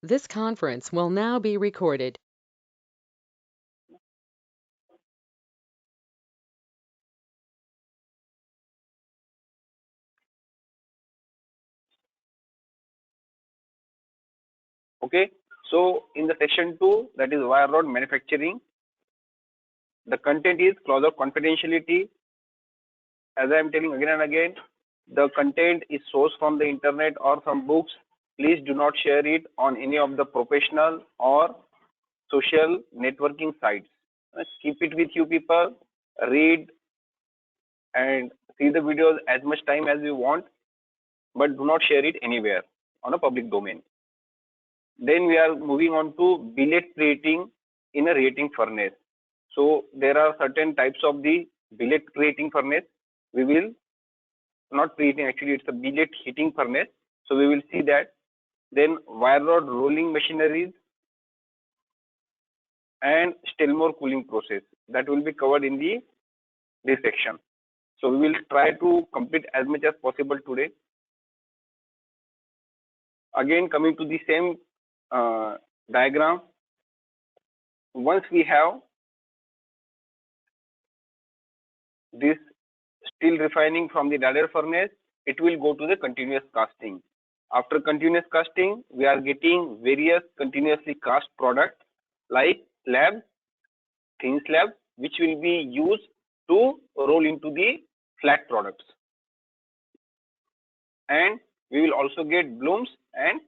This conference will now be recorded. Okay, so in the section 2, that is wire rod manufacturing, the content is clause of confidentiality. As I am telling again and again, the content is sourced from the internet or from books. Please do not share it on any of the professional or social networking sites. Keep it with you people, read and see the videos as much time as you want, but do not share it anywhere on a public domain. Then we are moving on to billet creating in a reheating furnace. So there are certain types of the billet creating furnace. We will not preheating, actually it's a billet heating furnace. So we will see that. Then wire rod rolling machineries and Stellmore cooling process, that will be covered in this section. So we will try to complete as much as possible today. Again, coming to the same diagram, once we have this steel refining from the Dagger furnace, it will go to the continuous casting. After continuous casting, we are getting various continuously cast products like slabs, thin slabs, which will be used to roll into the flat products. And we will also get blooms and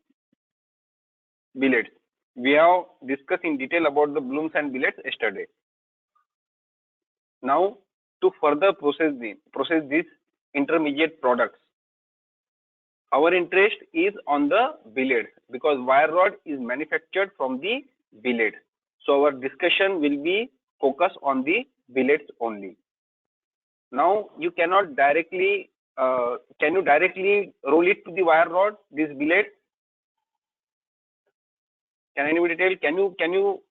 billets. We have discussed in detail about the blooms and billets yesterday. Now, to further process these intermediate products, our interest is on the billets because wire rod is manufactured from the billets. So our discussion will be focused on the billets only. Now you cannot directly can you directly roll it to the wire rod, this billet? Can anybody tell? Can you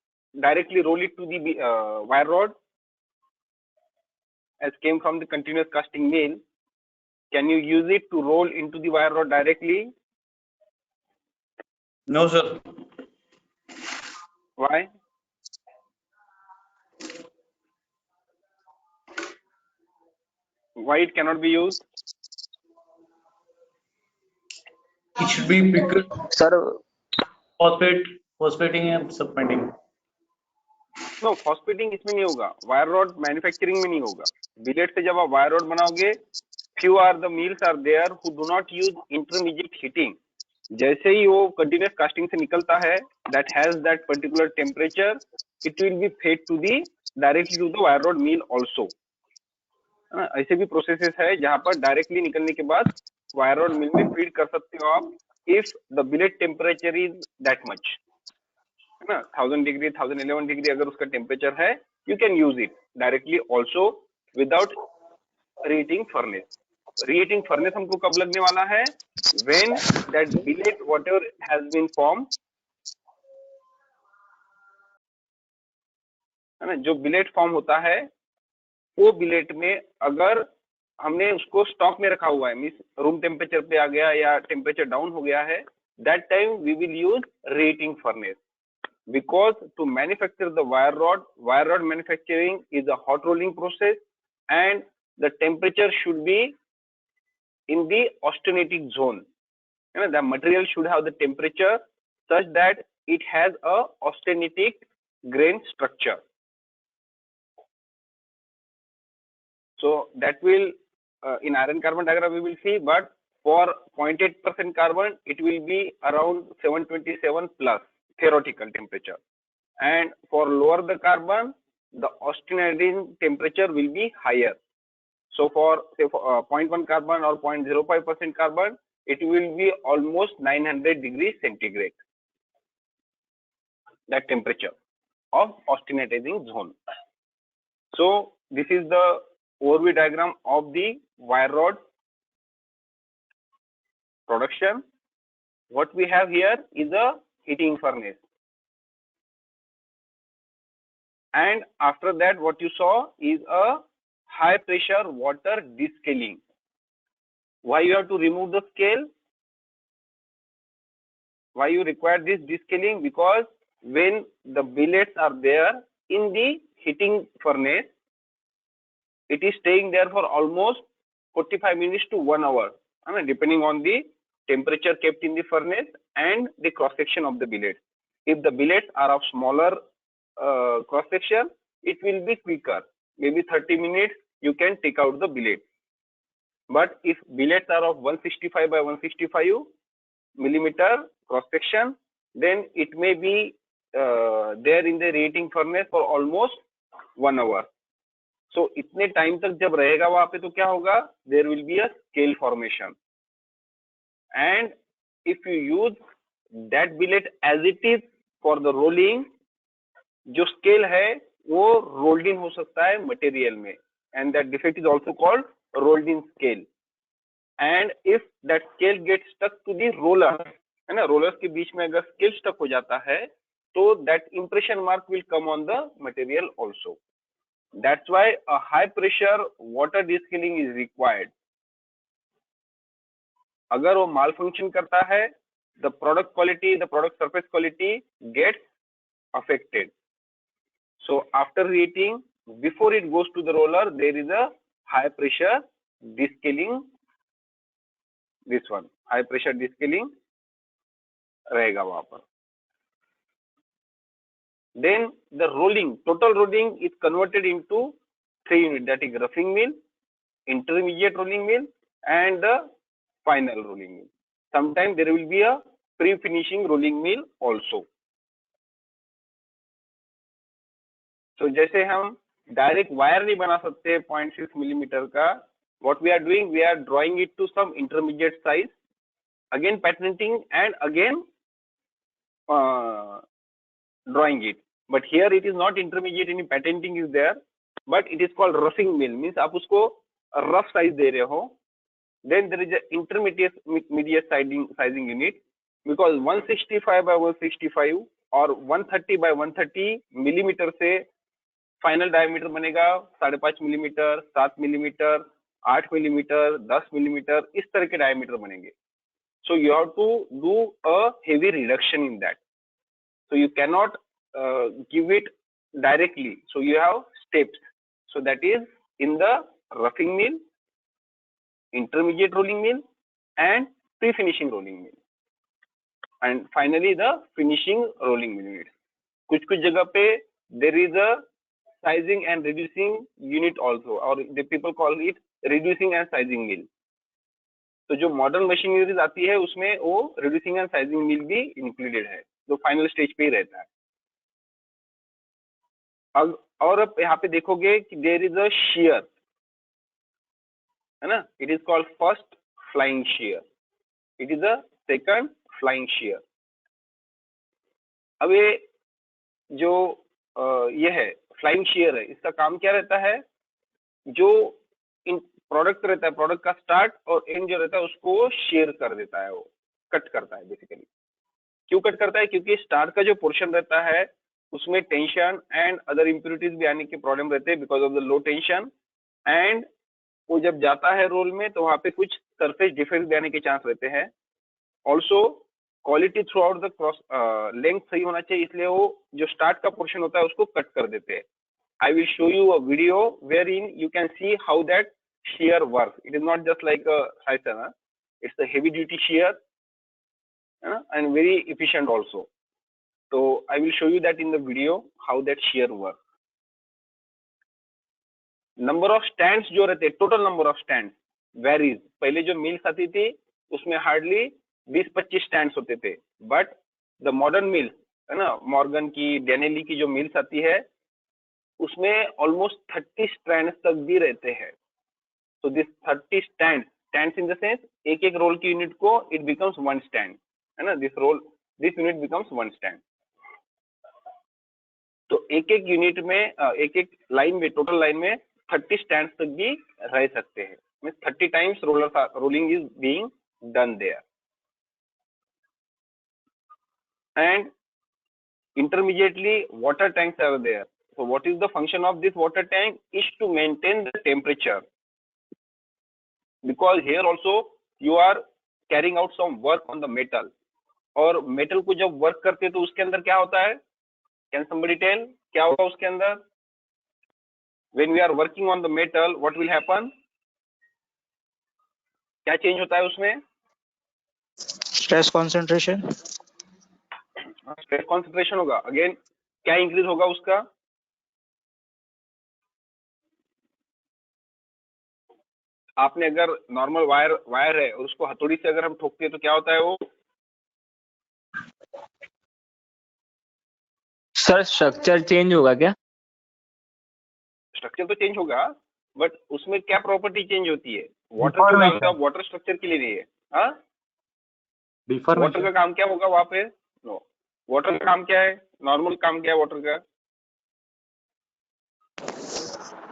directly roll it to the wire rod as came from the continuous casting mill? Can you use it to roll into the wire rod directly? No, sir. Why? Why it cannot be used? It should be pickled Sir, phosphating and submitting. No phosphating इसमें नहीं होगा, wire rod manufacturing में नहीं होगा. Bill rate से जब आप wire rod बनाओगे, few are the mills are there who do not use intermediate heating. जैसे ही वो कंटिन्यूस कास्टिंग से निकलता है, that has that particular temperature, it will be fed to the directly to the wire rod mill also. ऐसे भी processes है जहां पर डायरेक्टली निकलने के बाद वायर रॉड मिल में फीड कर सकते हो आप, if the billet temperature is that much, है ना, 1000 डिग्री 1011 डिग्री अगर उसका टेम्परेचर है, you can use it directly also without reheating furnace. Reheating furnace हमको कब लगने वाला है? When that billet whatever has been form, है ना, जो बिलेट फॉर्म होता है वो बिलेट में अगर हमने उसको स्टॉक में रखा हुआ है, मींस रूम टेम्परेचर पे आ गया या टेम्परेचर डाउन हो गया है, that time we will use reheating furnace. Because to manufacture the wire rod manufacturing is a hot rolling process and the temperature should be in the austenitic zone. You know, the material should have the temperature such that it has a austenitic grain structure. So that will in iron carbon diagram we will see, but for 0.8% carbon it will be around 727 plus theoretical temperature, and for lower the carbon the austenitic temperature will be higher. So for say for 0.1 carbon or 0.05% carbon, it will be almost 900 degrees centigrade, that temperature of austenitizing zone. So this is the overview diagram of the wire rod production. What we have here is a heating furnace, and after that what you saw is a high pressure water descaling. Why you have to remove the scale? Why you require this descaling? Because when the billets are there in the heating furnace, it is staying there for almost 45 minutes to 1 hour, depending on the temperature kept in the furnace and the cross section of the billets. If the billets are of smaller cross section, it will be quicker. Maybe 30 minutes you can take out the billet. But if billets are of 165 by 165 millimeter cross section, then it may be there in the reheating furnace for almost 1 hour. So इतने time तक जब रहेगा वहां पे तो क्या होगा? There will be a scale formation, and if you use that billet as it is for the rolling, जो scale है वो rolled in हो सकता है material में, and that defect is also called rolled in scale. And if that scale gets stuck to the roller, है ना, rollers के बीच में अगर scale stuck हो जाता है तो that impression mark will come on the material also. That's why a high pressure water descaling is required. अगर वो malfunction करता है, the product quality, the product surface quality gets affected. So after reheating, before it goes to the roller, there is a high pressure descaling. This one, high pressure descaling रहेगा वहां पर. Then the rolling, total rolling is converted into 3 units, that is roughing mill, intermediate rolling mill, and the final rolling mill. Sometimes there will be a pre-finishing rolling mill also. So जैसे हम direct wire नहीं बना सकते 0.6 millimetre का, what we are doing, we are drawing it to some intermediate size, again patenting and again drawing it. But here it is not intermediate, any patenting is there, but it is called roughing mill, means आप उसको rough size दे रहे हो. Then there is a intermediate sizing unit, because 165 by 165 और 130 by 130 millimetre से final diameter बनेगा 5.5 millimetre, 7 millimetre, 8 millimetre, 10 millimetre, इस तरह के डायमीटर बनेंगे. So you have to do a heavy reduction in that. So you cannot give it directly. So you have steps. So that is in the roughing mill, intermediate rolling mill, and pre-finishing rolling mill, and finally the finishing rolling mill unit. कुछ जगह पे there is a sizing and reducing unit also, or the people call it reducing and sizing mill. तो जो modern machineries आती है उसमें वो reducing and sizing मिल भी इंक्लूडेड है, जो फाइनल स्टेज पे ही रहता है. अब और अब यहाँ पे देखोगे कि देयर इज अ शियर, है ना, it is called first flying shear, it is a second flying shear. अब ये जो ये है फ्लाइंग शियर है, इसका काम क्या रहता है? जो इन प्रोडक्ट रहता है, प्रोडक्ट का स्टार्ट और एंड जो रहता है उसको शेयर कर देता है, वो कट करता है बेसिकली. क्यों कट करता है? क्योंकि स्टार्ट का जो पोर्शन रहता है उसमें टेंशन एंड अदर इम्प्योरिटीज भी आने के प्रॉब्लम रहते हैं because of the low tension, and वो जब जाता है रोल में तो वहां पे कुछ सरफेस डिफेक्ट भी आने के चांस रहते हैं. Also quality through out the cross length सही होना चाहिए, इसलिए वो जो स्टार्ट का पोर्शन होता है उसको कट कर देते हैं. I will show you a video wherein you can see how that shear works. It is not just like a sizer, it's a heavy duty shear and very efficient also. So I will show you that in the video how that shear works. Number of stands जो रहते हैं, total number of stands varies. पहले जो mills आती थी उसमें hardly 20-25 stands होते थे, बट द मॉडर्न मिल्स है ना, मॉर्गन की, डेनेली की जो मिल्स आती है उसमें ऑलमोस्ट 30 स्टैंड्स तक भी रहते हैं. तो this 30 stands in the sense एक एक रोल की यूनिट को इट बिकम्स वन स्टैंड, है ना, this unit becomes one stand. तो एक एक यूनिट में एक एक लाइन में, टोटल लाइन में 30 स्टैंड्स तक भी रह सकते हैं. Means 30 times rolling is being done there. And intermediately water tanks are there. So what is the function of this water tank? Is to maintain the temperature, because here also you are carrying out some work on the metal. और metal को जब work करते हैं तो उसके अंदर क्या होता है? कैन समबडी टेल क्या होगा उसके अंदर? When we are working on the metal what will happen? क्या चेंज होता है उसमें? Stress concentration. स्ट्रेस कॉन्सेंट्रेशन होगा। अगेन क्या इंक्रीज होगा उसका? आपने अगर नॉर्मल वायर है और उसको हथौड़ी से अगर हम ठोकते हैं तो क्या होता है वो? सर स्ट्रक्चर चेंज होगा क्या? स्ट्रक्चर तो चेंज होगा, बट उसमें क्या प्रॉपर्टी चेंज होती है? वाटर क्यों डालते हो आप? वाटर स्ट्रक्चर के लिए नहीं है। हाँ, वाटर का काम क्या होगा वहां पे? नो, वाटर का काम क्या है? नॉर्मल काम क्या है वाटर का?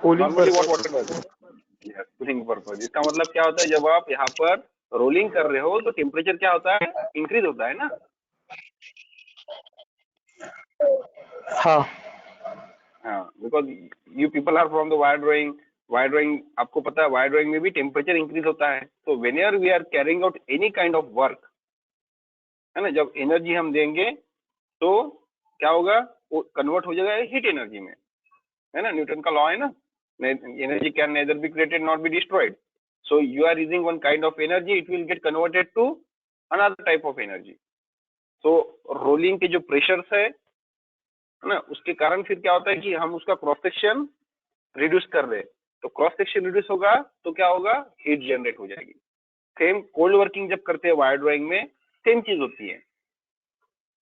Normally what water does? Yes, cooling purpose. इसका मतलब क्या होता है? जब आप यहाँ पर रोलिंग कर रहे हो तो टेम्परेचर क्या होता है? इंक्रीज होता है ना। हाँ हाँ, because you people are from the wire drawing आपको पता है वायर ड्राइंग में भी टेम्परेचर इंक्रीज होता है। तो whenever we are carrying out any kind of work, है ना, जब एनर्जी हम देंगे तो क्या होगा? वो कन्वर्ट हो जाएगा हीट एनर्जी में, है ना। न्यूटन का लॉ है ना, energy can neither be created not be destroyed. So you are using one kind of energy, it will get converted to another type of energy. So rolling के जो pressures है ना, उसके कारण फिर क्या होता है कि हम उसका क्रॉस सेक्शन रिड्यूस कर रहे हैं। तो क्रॉस सेक्शन रिड्यूस होगा तो क्या होगा? हीट जनरेट हो जाएगी। सेम कोल्ड वर्किंग जब करते हैं वायर ड्राइंग में, सेम चीज होती है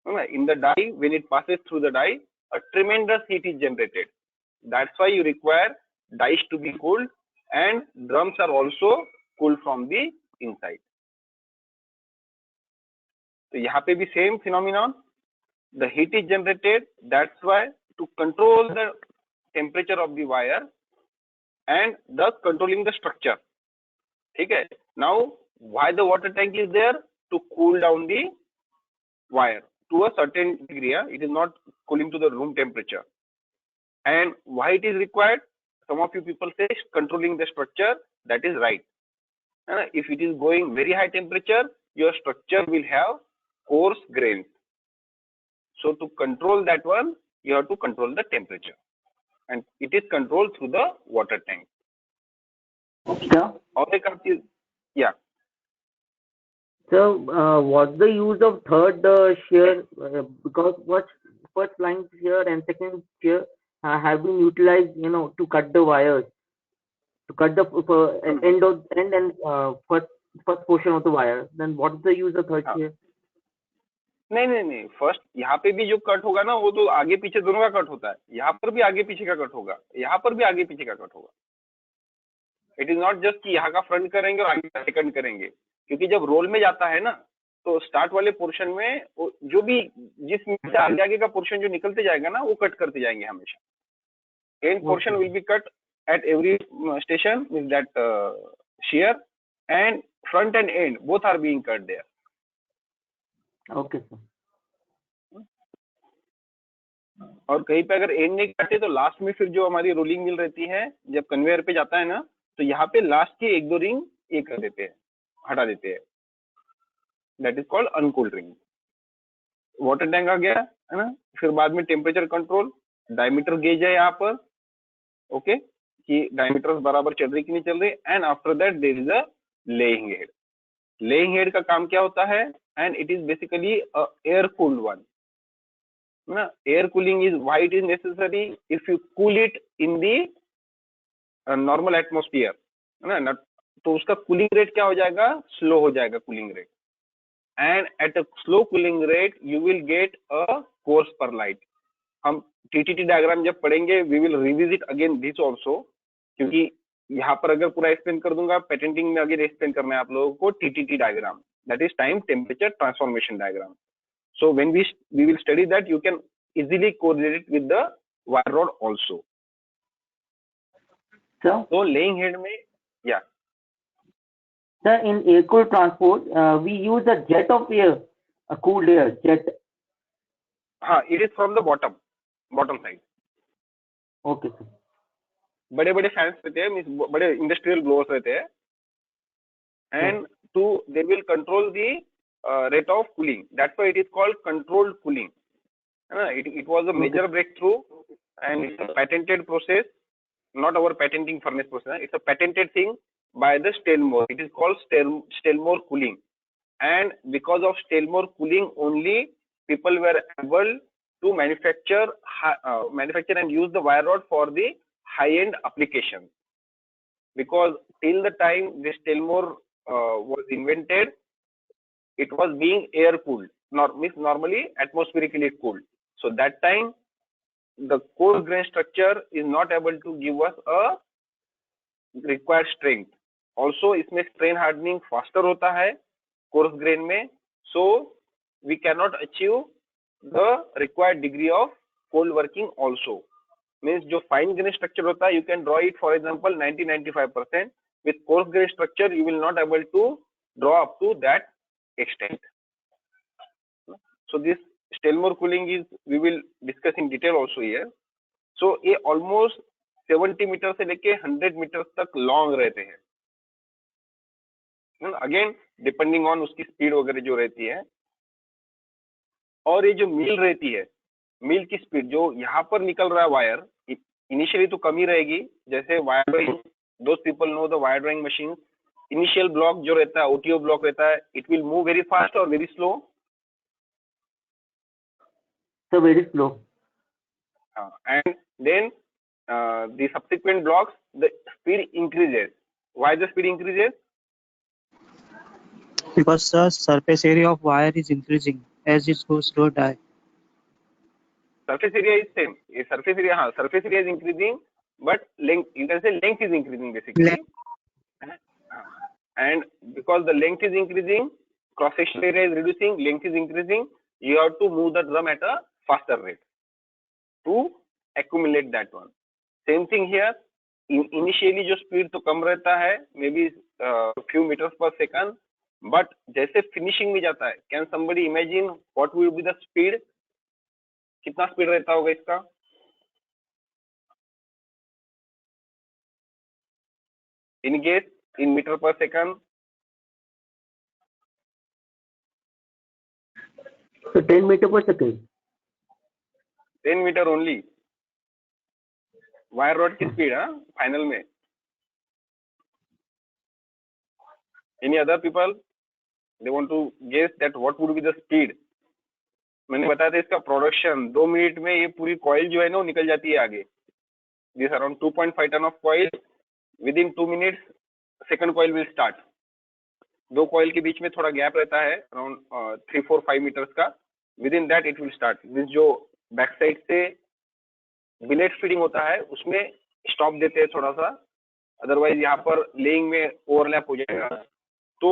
ना। In the die, when it passes through the die, a tremendous heat is generated. That's why you require dies to be cooled, and drums are also cooled from the inside. तो यहाँ पे भी same phenomenon, the heat is generated. That's why to control the temperature of the wire and thus controlling the structure. ठीक है? Now why the water tank is there? To cool down the wire to a certain degree. It is not cooling to the room temperature. And why it is required? Some of you people say controlling the structure. That is right. If it is going very high temperature, your structure will have coarse grains. So to control that one, you have to control the temperature, and it is controlled through the water tank. Sir, और एक और चीज, yeah. sir, what's the use of third shear? Because first line shear and second shear have been utilized, to cut the wires, to cut the end and first portion of the wire. Then what's the use of third shear? नहीं, first यहाँ पे भी जो cut होगा ना, वो तो आगे पीछे दोनों का कट होता है। यहाँ पर भी आगे पीछे का कट होगा, यहाँ पर भी आगे पीछे का कट होगा। इट इज नॉट जस्ट कि यहाँ का फ्रंट करेंगे और आगे का सेकंड करेंगे, क्योंकि जब रोल में जाता है ना, तो स्टार्ट वाले पोर्शन में जो भी जिस आगे का पोर्शन जो निकलते जाएगा ना, वो कट करते जाएंगे हमेशा। End portion will be cut at every station with that shear, and front and end both are being cut there. Okay, sir. और कहीं पे अगर एंड नहीं काटे तो लास्ट में फिर जो हमारी रोलिंग मिल रहती है, जब कन्वेयर पे जाता है ना, तो यहाँ पे लास्ट के एक दो रिंग ये कर देते हैं, हटा देते हैं। That is called uncooled ring. Water tank आ गया है ना। फिर बाद में टेम्परेचर कंट्रोल, डायमीटर गेज है यहाँ पर, ओके, कि डायमीटर्स बराबर चल रही कि नहीं चल रही। And after that there is a laying head. Laying head का काम क्या होता है? And it is basically air cooled one ना। Air cooling is why it is necessary. If you cool it in the normal atmosphere है ना, तो उसका कूलिंग रेट क्या हो जाएगा? स्लो हो जाएगा cooling rate. And at a slow cooling rate you will get a coarse pearlite. हम टीटीटी डायग्राम जब पढ़ेंगे, we will revisit again this also, क्योंकि यहाँ पर अगर पूरा एक्सप्लेन कर दूंगा, पेटेंटिंग में अगेन एक्सप्लेन करना है आप लोगों को TTT diagram, that is time temperature transformation diagram. So when we will study that, you can easily correlate it with the wire rod also. तो लेइंग हेड में, या Sir, in air cooled transport, we use a jet of air, a cooled air jet. हाँ, it is from the bottom side. Okay, sir. बड़े बड़े fans रहते हैं, means बड़े industrial blowers रहते हैं, and to they will control the rate of cooling. That's why it is called controlled cooling. It was a major breakthrough, and it's a patented process, not our patenting furnace process. It's a patented thing by the Stelmore. It is called Stelmore cooling, and because of Stelmore cooling only, people were able to manufacture and use the wire rod for the high-end applications. Because till the time this Stelmore was invented, it was being air cooled, normally atmospherically cooled. So that time the coarse grain structure is not able to give us a required strength. Also इसमें strain hardening faster होता है coarse grain में, so we cannot achieve the required degree of cold working also. Means जो fine grain structure होता है, you can draw it for example 90-95%. With coarse grain structure you will not able to draw up to that extent. So this Stelmore cooling is, we will discuss in detail also here. So ये almost 70 metre से लेके 100 metre तक long रहते हैं. Again depending on उसकी speed वगैरह जो रहती है. और ये जो मील रहती है, मील की स्पीड जो यहाँ पर निकल रहा है वायर, इनिशियली तो कम ही रहेगी. जैसे वायर ड्राइंग, दोस्त people know the wire drawing machine, initial block जो रहता है, ओटीओ ब्लॉक रहता है, it will move very fast और very slow. So very slow. And then the subsequent blocks, the speed increases. Why the speed increases? Because the surface area of wire is increasing as it goes through die. Surface area is same. Surface area is increasing, but length, you can say length is increasing basically. And because the length is increasing, cross section area is reducing, length is increasing, you have to move the drum at a faster rate to accumulate that one. Same thing here. Initially जो speed तो कम रहता है, maybe few meters per second, but जैसे finishing में जाता है, can somebody imagine what will be the speed? कितना speed रहता होगा इसका? In case in meter per second. So 10 meter per second. 10 meter only. Wire rod की स्पीड है फाइनल में. Any other people they want to guess that what would be the speed. मैंने बताया था इसका प्रोडक्शन 2 मिनट में ये पूरी कॉइल जो है ना वो निकल जाती है आगे. This around 2.5 ton of coil. Within 2 minutes second coil will start. दो कॉइल के बीच में थोड़ा गैप रहता है अराउंड 3-4-5 मीटर्स का. Within that it will start. This जो बैक साइड से बिलेट फीडिंग होता है उसमें स्टॉप देते हैं थोड़ा सा, अदरवाइज यहाँ पर लेइंग में ओवरलैप हो जाएगा, तो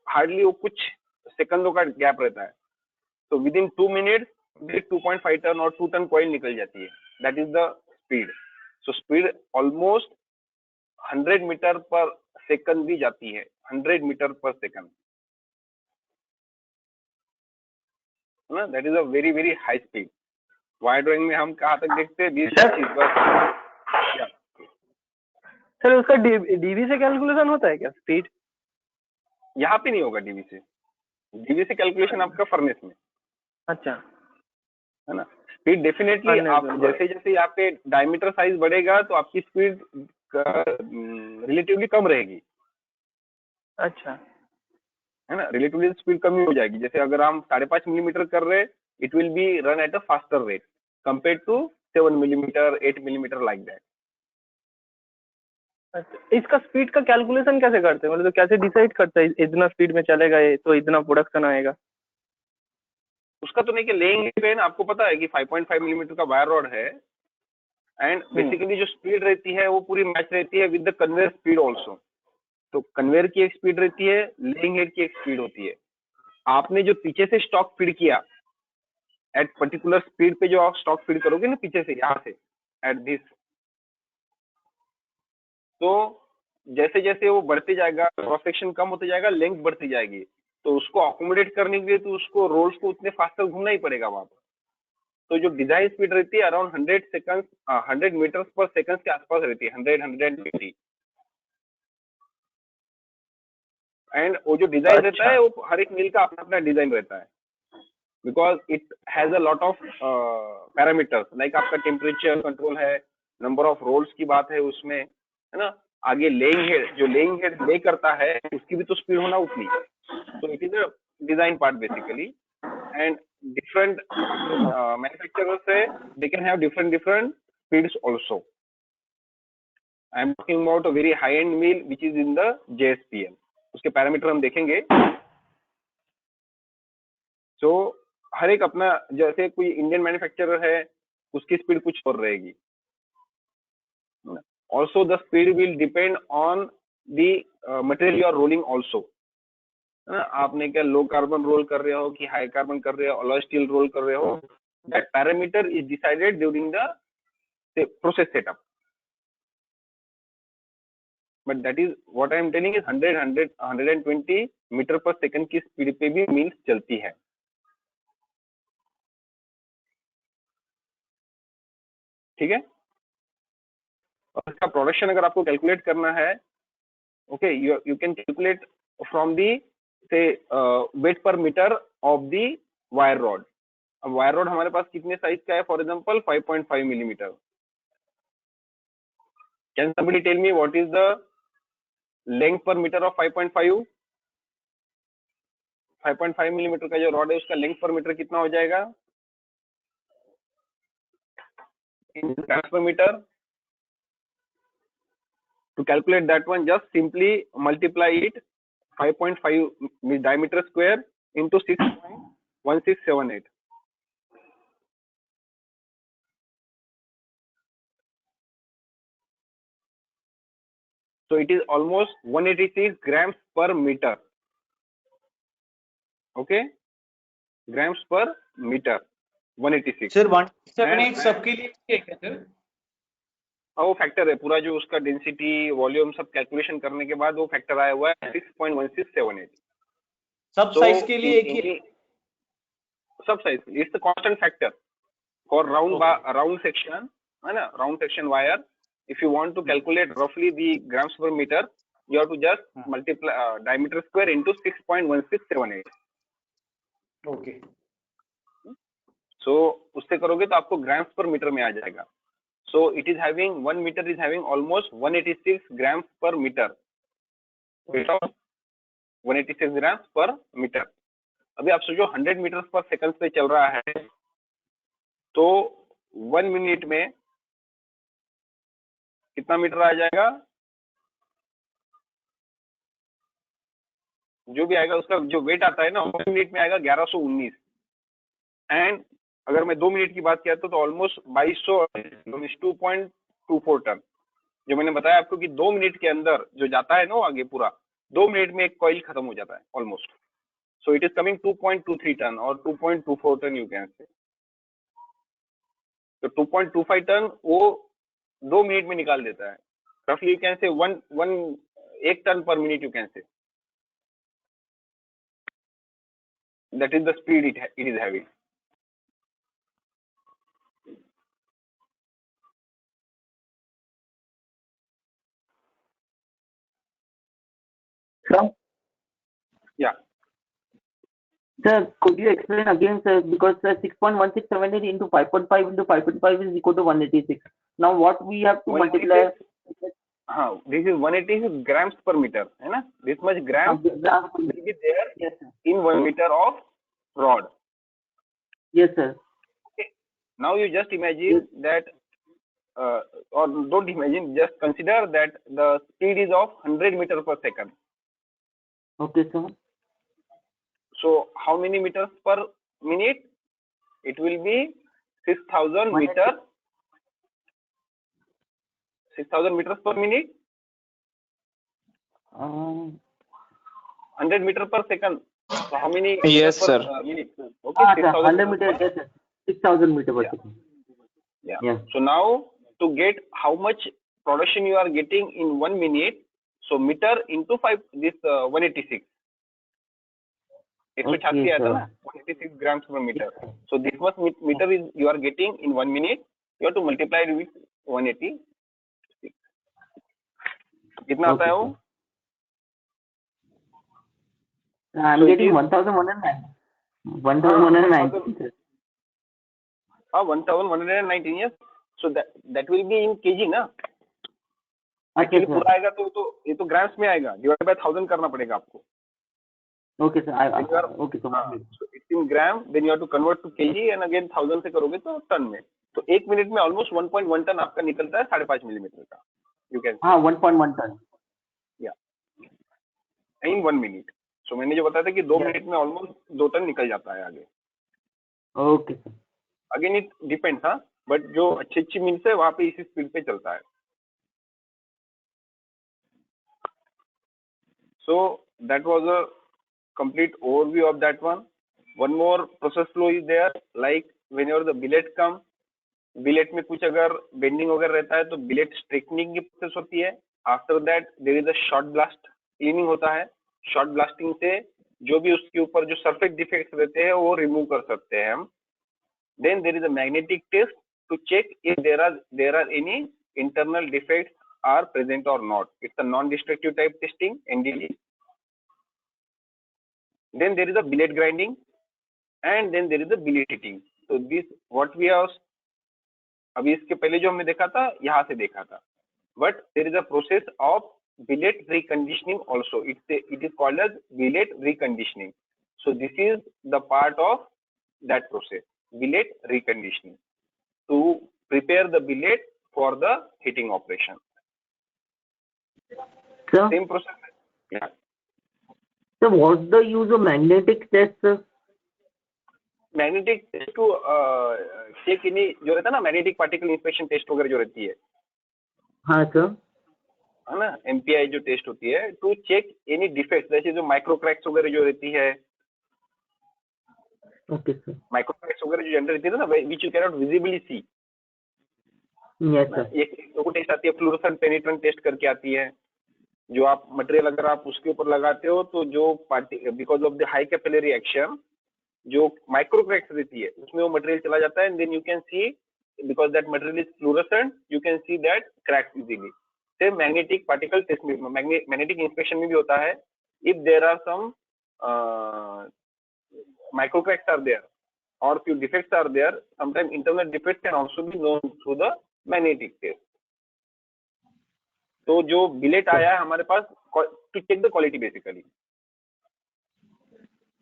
हार्डली वो कुछ सेकंडों का गैप रहता है. तो विद इन 2 मिनट 2.5 टन और 2 टन कॉइल निकल जाती है. That is the speed. So speed almost 100 meter per second भी जाती है. 100 meter per second. That is a very very high speed. Wire drawing में हम कहाँ तक देखते हैं 20-25 पर. सर उसका डीवी से कैलकुलेशन होता है क्या स्पीड? यहाँ पे नहीं होगा डीवी से. डीवी से कैलकुलेशन आपका फर्नेस में. अच्छा, है ना. स्पीड डेफिनेटली आप जैसे जैसे यहाँ पे डायमीटर साइज बढ़ेगा तो आपकी स्पीड रिलेटिवली कम रहेगी. अच्छा, है ना. रिलेटिवली स्पीड कम ही हो जाएगी. जैसे अगर हम 5.5 मिलीमीटर कर रहे हैं, it will be run at a faster rate compared to 7 millimeter, 8 millimeter like that. अच्छा. इसका स्पीड का कैलकुलेशन कैसे करते हैं? मतलब तो कैसे डिसाइड करते हैं इतना स्पीड में चलेगा ये तो इतना प्रोडक्शन आएगा? उसका तो नहीं कि लेंगे पेन. आपको पता है कि 5.5 मिलीमीटर का वायर रॉड है, एंड बेसिकली जो स्पीड रहती है वो पूरी मैच रहती है with the conveyor speed also. तो कन्वेयर की एक स्पीड रहती है, लेइंग हेड की एक स्पीड होती है. आपने जो पीछे से स्टॉक फीड किया एट पर्टिकुलर स्पीड पे, जो आप स्टॉक फीड करोगे ना पीछे से यहाँ से एट दिस, तो जैसे जैसे वो बढ़ते जाएगा, क्रॉस सेक्शन कम होते जाएगा, लेंथ बढ़ती जाएगी. तो उसको अकोमोडेट करने के लिए तो उसको रोल्स को उतने फास्टर घूमना ही पड़ेगा वहां पर. तो जो डिजाइन स्पीड रहती है अराउंड 100 मीटर्स पर सेकंड के आसपास रहती है. 100-120. एंड वो जो डिजाइन रहता अच्छा है वो हर एक मिल का अपना अपना डिजाइन रहता है, because it has a lot of parameters, like आपका टेम्परेचर कंट्रोल है, नंबर ऑफ रोल्स की बात है उसमें, है ना। आगे लेइंग हेड, जो लेइंग हेड ले करता है उसकी भी तो स्पीड होना उतनी। सो it is a design part basically, and different manufacturers say they can have different speeds also. I am talking about a very high end mill which is in the JSPM. उसके parameter हम देखेंगे। so हर एक अपना, जैसे कोई Indian manufacturer है उसकी speed कुछ और रहेगी। also the speed will depend on the material you are rolling also, है ना। आपने क्या लो कार्बन रोल कर रहे हो कि हाई कार्बन कर रहे हो, अलॉय स्टील रोल कर रहे हो, that parameter is decided during the process setup, but that is what I am telling is 120 meter per second की स्पीड पे भी मिल्स चलती है। ठीक है, और इसका प्रोडक्शन अगर आपको कैलकुलेट करना है, okay, you can calculate from the say weight per meter of the wire rod. अब वायर रॉड हमारे पास कितने साइज का है, for example 5.5 millimeter. Can somebody tell me what is the length per meter of 5.5? 5.5 millimeter का जो rod है उसका लेंथ पर मीटर कितना हो जाएगा in grams per metre? To calculate that one, just simply multiply it 5.5 diameter square into 6.1678. So it is almost 186 grams per meter. Okay, grams per meter 186. Sir 178 सबके लिए है क्या sir? हाँ, वो factor है पूरा, जो उसका डेंसिटी वॉल्यूम सब कैलकुलेशन करने के बाद वो फैक्टर आया हुआ है 6.1678। सब साइज के लिए एक ही? सब size, it's a constant factor for round section, है ना, round section wire. If you want to calculate रफली the grams per meter, you have to just multiply diameter square into 6.1678. Okay, so उससे करोगे तो आपको ग्राम्स पर मीटर में आ जाएगा। so it is having 1 meter is having almost 186 grams per meter, weight of 186 grams per meter। अभी आप सोचो 100 meter per second पे चल रहा है, तो 1 मिनट में कितना मीटर आ जाएगा? जो भी आएगा उसका जो वेट आता है ना, 1 मिनट में आएगा 1119। एंड अगर मैं 2 मिनट की बात किया तो ऑलमोस्ट 2200 2.24 टन। जो मैंने बताया आपको कि 2 मिनट के अंदर जो जाता है ना आगे पूरा, 2 मिनट में एक कॉइल खत्म हो जाता है almost. So it is coming 2.23 ton और 2.24 टन यू कैन से। तो 2.25 टन वो 2 मिनट में निकाल देता है, रफली यू कैन से 1 ton per minute you can say. That is the speed it is having. Sir, Yeah. sir, could you explain again, sir? Because 6.1678 into 5.5 into 5.5 is equal to 186. Now what we have to multiply? हाँ, this is 186 grams per meter, है ना? This much grams will be there in 1 meter of rod. Yes, sir. Okay. Now you just imagine that, or don't imagine, just consider that the speed is of 100 meter per second. Okay, sir. So how many meters per minute? It will be 6,000 meter. 6,000 meters per minute. 100 meter per second. So how many? Yes, per, sir. minute? Okay, Sir, 100 meter, per, yes, sir. 6,000 meter per second. Yeah. So now to get how much production you are getting in 1 minute, so meter into 5, this 186. 186 आया था ना, 186 grams per meter. So this much meter is you are getting in 1 minute. You have to multiply it with 186. कितना आता है वो? I'm So it getting is 1190, sir. 1119, yes. So that will be in kg ना. अच्छा actually sir. पूरा आएगा तो ये तो ग्राम्स में आएगा, डिवाइड बाय 1000 करना पड़ेगा आपको. Okay sir. When you are, okay sir. so it's in gram, then you have to convert to kg and again 1000 से करोगे तो टन में. तो 1 मिनट में ऑलमोस्ट 1.1 टन आपका निकलता है 5.5 मिलीमीटर का. यू कैन हाँ 1.1 टन. इन 1 मिनट. सो मैंने जो बताया था कि 2 मिनट में ऑलमोस्ट 2 टन निकल जाता है आगे. Okay sir. Again it depends, हाँ, बट जो अच्छी मिल्स है वहां पे इसी स्पीड पे चलता है. So that was a complete overview of that one. One more process flow is there, like whenever the billet come, billet में कुछ अगर बेंडिंग वगैरह रहता है तो बिलेट स्ट्रेटनिंग की प्रोसेस होती है. After that there is a short blast cleaning होता है. शॉर्ट ब्लास्टिंग से जो भी उसके ऊपर जो सरफेस डिफेक्ट्स रहते हैं वो रिमूव कर सकते हैं हम. Then there is a magnetic test to check if there are any internal defects are present or not. It's a non-destructive type testing, NDT. Then there is a billet grinding, and then there is a billet heating. So this what we have अभी इसके पहले जो हमने देखा था यहाँ से देखा था. But there is a process of billet reconditioning also. It is called as billet reconditioning. So this is the part of that process, billet reconditioning, to prepare the billet for the heating operation. Sir, Same process. Yeah. so what's the use of magnetic test, sir? Magnetic test to check इनी जो रहता है ना, magnetic particle inspection test वगैरह जो रहती है, हाँ सर. है ना, एमपीआई जो टेस्ट होती है टू चेक एनी डिफेक्ट, जैसे जो माइक्रो क्रैक्स वगैरह जो रहती है, ओके सर. माइक्रो क्रैक्स वगैरह जो जनरल रहती है ना, which you can not visibly see. Yes sir. एक वो टेस्ट आती है फ्लोरोसेंट पेनिट्रेंट टेस्ट करके आती है, जो आप मटेरियल अगर आप उसके ऊपर लगाते हो तो जो because of the high capillary action जो माइक्रो क्रैक्स रहती है उसमें वो मटेरियल चला जाता है, and then you can see because that material is fluorescent you can see that cracks easily. Same magnetic particle test में, मैग्नेटिक इंस्पेक्शन में भी होता है. If there are some micro cracks are there और few defects are there, sometime internal defect can also be known through the magnetic test. तो जो billet आया है हमारे पास to check the quality basically,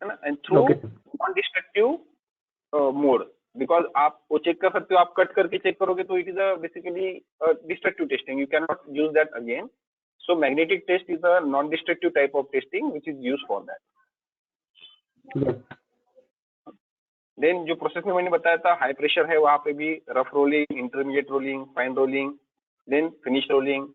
है ना, and through non destructive mode, because आप वो चेक कर सकते हो, आप कट करके चेक करोगे तो it is a basically destructive testing, you can not use that again. So magnetic test is a non destructive type of testing which is use for that. Then जो process में मैंने बताया था high pressure है, वहां पे भी rough rolling, intermediate rolling, fine rolling, then finish rolling,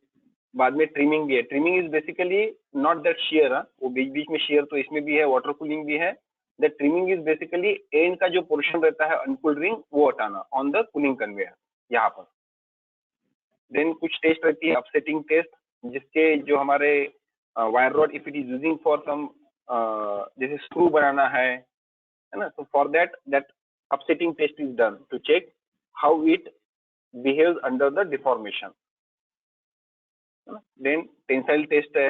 बाद में ट्रिमिंग भी है. Trimming is basically not that shear, वो बीच बीच में शेयर तो इसमें भी है, वाटर कूलिंग भी है. The trimming is basically and का जो पोर्शन रहता है अनकूल्ड रिंग वो हटाना ऑन द कूलिंग कन्वेयर यहाँ पर. देन कुछ टेस्ट रहती है अपसेटिंग टेस्ट, जिसके जो हमारे wire rod if it is using for some जैसे स्क्रू बनाना है ना, so for that upsetting test is done to check how it behaves under the deformation. Then tensile test है,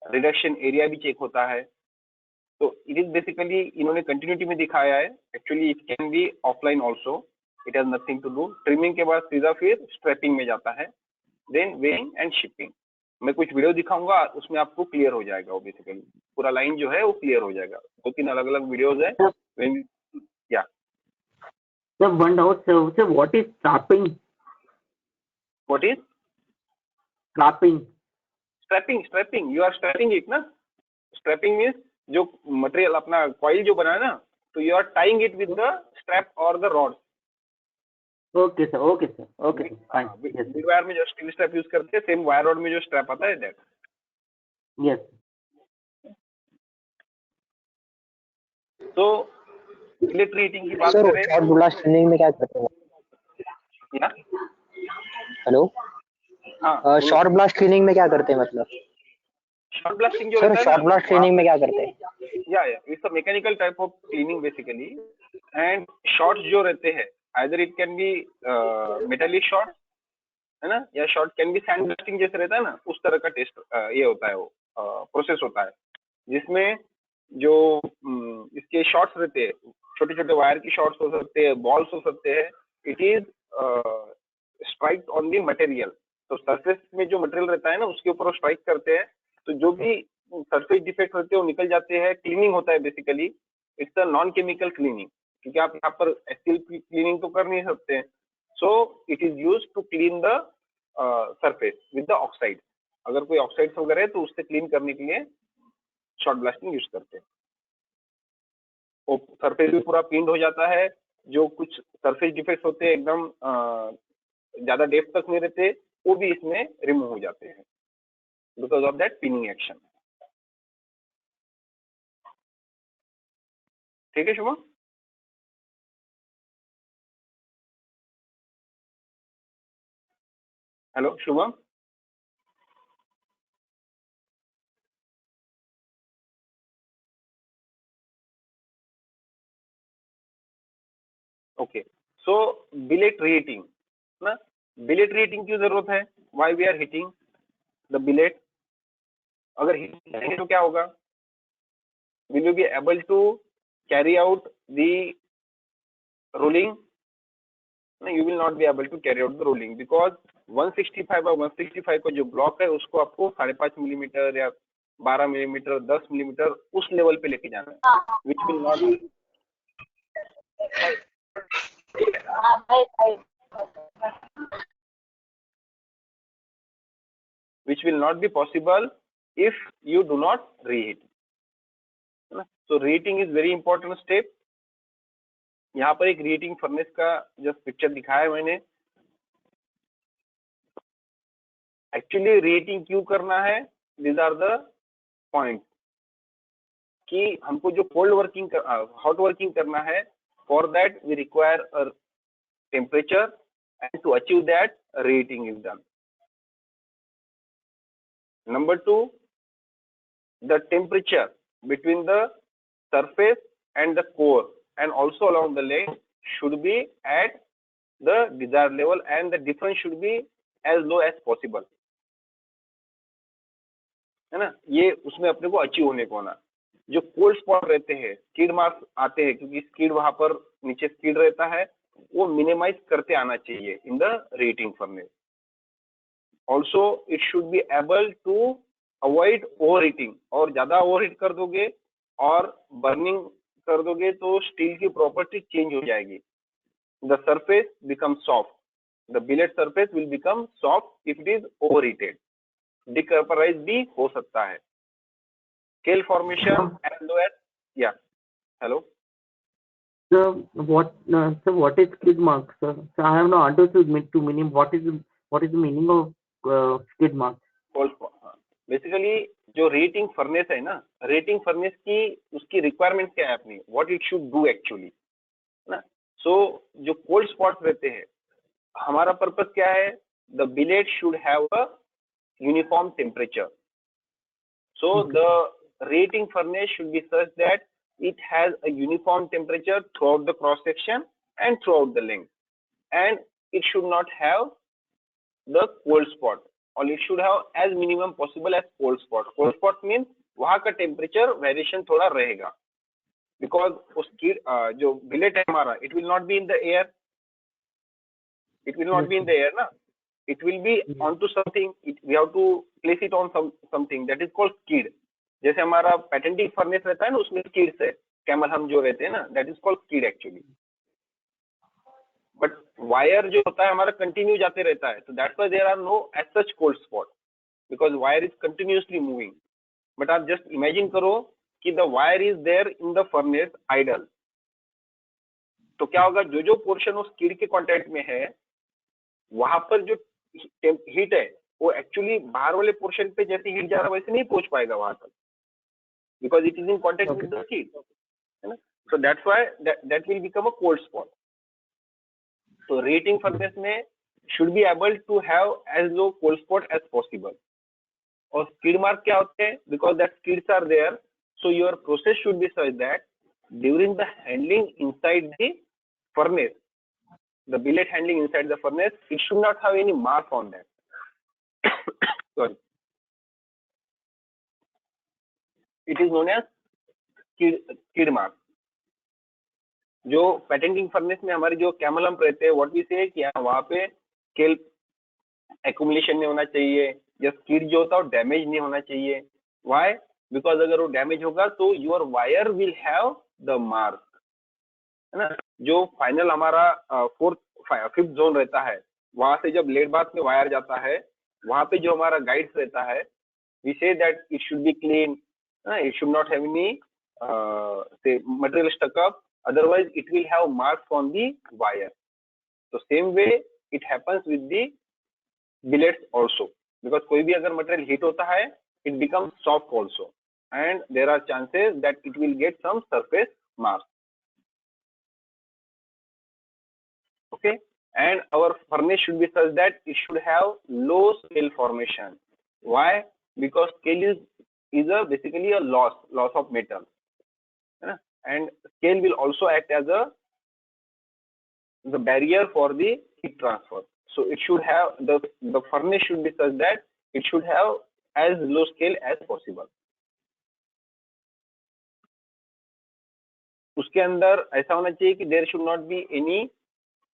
reduction area भी check होता है. तो it is basically इन्होंने continuity में दिखाया है, actually it can be offline also, it has nothing to do. Trimming के बाद सीधा फिर strapping में जाता है, then weighing and shipping. मैं कुछ वीडियो दिखाऊंगा उसमें आपको क्लियर हो जाएगा, वो बेसिकली पूरा लाइन जो है वो क्लियर हो जाएगा. 2-3 अलग अलग वीडियोज है. Yeah. Sir, one doubt, sir. Sir, what is strapping? What is Strapping. strapping? You are strapping it ना. Strapping means जो मटेरियल अपना कॉइल जो बना है ना, तो you are tying it with the strap or the rod. Okay, sir. Okay, sir. Okay, sir. Fine. Yes. Big wire में जो स्टील स्ट्रैप यूज करते हैं, सेम वायर रॉड में जो स्ट्रैप आता है दैट. Yes. तो इलेक्ट्रिक हीटिंग की बात सर करें, शॉर्ट ब्लास्ट ट्रेनिंग में क्या करते हैं? या हेलो, हाँ, शॉर्ट ब्लास्ट ट्रेनिंग में क्या करते हैं मतलब? शॉर्ट ब्लास्टिंग जो सर रहता है शॉर्ट ना, ब्लास्ट ट्रेनिंग में क्या करते हैं? या it's a mechanical type of cleaning basically. And shorts जो रहते हैं either it can B metallic short, है ना, या short can be sand blasting जैसे रहता है ना, उस तरह का टेस्ट ये होता है, वो प्रोसेस होता है, जिसमें जो इसके शॉर्ट्स रहते हैं, छोटे छोटे वायर की शॉर्ट्स हो सकते हैं, बॉल्स हो सकते हैं, it is strike on the material. तो सरफेस में जो मटेरियल रहता है ना उसके ऊपर स्ट्राइक करते हैं, तो जो भी सरफेस डिफेक्ट होते हैं वो निकल जाते हैं, क्लीनिंग होता है basically. It's a non chemical cleaning, क्योंकि आप यहाँ पर एसिड क्लीनिंग तो कर नहीं सकते। So it is use to clean the surface with the oxide. अगर कोई ऑक्साइड वगैरह है तो उससे क्लीन करने के लिए शॉर्ट ब्लास्टिंग यूज करते हैं। वो सरफेस भी पूरा पिंड हो जाता है, जो कुछ सरफेस डिफेक्ट्स होते हैं एकदम ज्यादा डेप्थ तक नहीं रहते, वो भी इसमें रिमूव हो जाते हैं because of that pinning action. ठीक है Shubham? Hello Shubham? Okay, so billet reheating ना, बिलेट रीहीटिंग की जरूरत है। Why we are heating the billet? अगर हीट करेंगे तो क्या होगा? Will you be able to carry out the rolling? No, you will not be able to carry out the rolling because 165 by 165 का जो ब्लॉक है उसको आपको 5.5 मिलीमीटर या 12 मिलीमीटर 10 मिलीमीटर उस लेवल पे लेके जाना है, which will not be possible if you do not reheat. So reheating is very important step. यहाँ पर एक रीहीटिंग फर्नेस का जस्ट पिक्चर दिखाया है मैंने। एक्चुअली रीहीटिंग क्यों करना है? दीज आर द पॉइंट कि हमको जो कोल्ड वर्किंग हॉट वर्किंग करना है, for that we require a temperature and to achieve that reheating is done. Number 2, the temperature between the surface and the core and also along the length should be at the desired level and the difference should be as low as possible, है ना? ये उसमें अपने को achieve होने को होना। जो कोल्ड स्पॉट रहते हैं, स्किड मार्क्स आते हैं, क्योंकि स्किड वहां पर नीचे स्किड रहता है, वो मिनिमाइज करते आना चाहिए in the reheating furnace. Also it should be able to avoid over heating, और ज्यादा ओवर हीट कर दोगे और बर्निंग कर दोगे तो स्टील की प्रॉपर्टी चेंज हो जाएगी। The surface become soft, the billet surface will become soft if it is overheated. Decarburize भी हो सकता है। Scale formation as low as या hello So what is skid mark, sir? So I have not understood to meaning what is the meaning of skid mark? Basically जो rating furnace है ना, rating furnace की उसकी requirement क्या है अपनी, what it should do actually ना। सो जो कोल्ड स्पॉट्स रहते हैं, हमारा पर्पस क्या है? The billet should have a uniform temperature. So the reheating furnace should be such that it has a uniform temperature throughout the cross section and throughout the length, and it should not have the cold spot, or it should have as minimum possible as cold spot. Cold spot means वहां का temperature variation थोड़ा रहेगा, because उसकी जो bill rate है हमारा, it will not be in the air, it will not be in the air ना, it will be onto something, we have to place it on something that is called skid. जैसे हमारा पैटेंटिंग furnace रहता है ना, उसमें skids है, camel हम जो रहते हैं ना, that is called skid actually. But wire जो होता है हमारा कंटिन्यू जाते रहता है, तो that's why there are no as such cold spot, because wire is continuously moving. But आप जस्ट इमेजिन करो कि the wire is there in the furnace idle, तो क्या होगा? जो जो पोर्शन उस स्किड के कॉन्टेक्ट में है, वहां पर जो हीट है वो एक्चुअली बाहर वाले पोर्शन पे जैसे हीट जा रहा है वैसे नहीं पहुंच पाएगा वहां तक, because it is in contact with the skid, है ना? So that's why that will become a cold spot. So reheating furnace में should be able to have as low cold spot as possible. और skid mark क्या होते हैं? Because that skids are there, so your process should be such that during the handling inside the furnace, the billet handling inside the furnace, it should not have any mark on that. Sorry. It is known as skid mark. जो patenting furnace में हमारे जो कैमलम रहते हैं, what we से कि वहां पे स्केल एक्यूमुलेशन नहीं होना चाहिए, या स्किड जो होता है डैमेज नहीं होना चाहिए. व्हाई? बिकॉज अगर वो डैमेज होगा तो your wire will have the mark, है ना. जो फाइनल हमारा फिफ्थ जोन रहता है, वहां से जब लेड बाथ में वायर जाता है, वहां पे जो हमारा गाइड्स रहता है, we say that it should be clean, it should not have any material stuck up, otherwise it will have marks on the wire. So same way it happens with the billets also, because कोई भी अगर material heat होता है, it becomes soft also, and there are chances that it will get some surface marks. Okay, and our furnace should be such that it should have low scale formation. Why? Because scale is basically a loss of metal, and scale will also act as the barrier for the heat transfer. So it should have the furnace should be such that it should have as low scale as possible. उसके अंदर ऐसा होना चाहिए कि there should not be any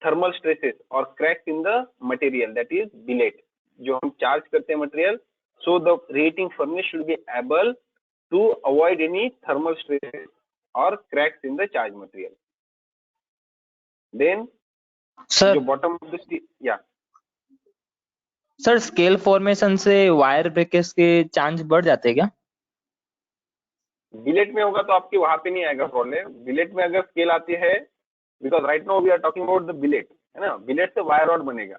thermal stresses or cracks in the material, that is billet. जो हम charge करते हैं material, so the reheating furnace should be able to avoid any thermal stresses or cracks in the charged material. Then sir जो bottom of the steel, yeah. Sir scale formation से wire breakage के chance बढ़ जाते हैं क्या? Bill rate में होगा तो आपके वहां पे नहीं आएगा प्रॉब्लम. बिलेट में अगर स्केल आती है, because right now we are talking about the billet, है ना. बिलेट से वायर रॉड बनेगा.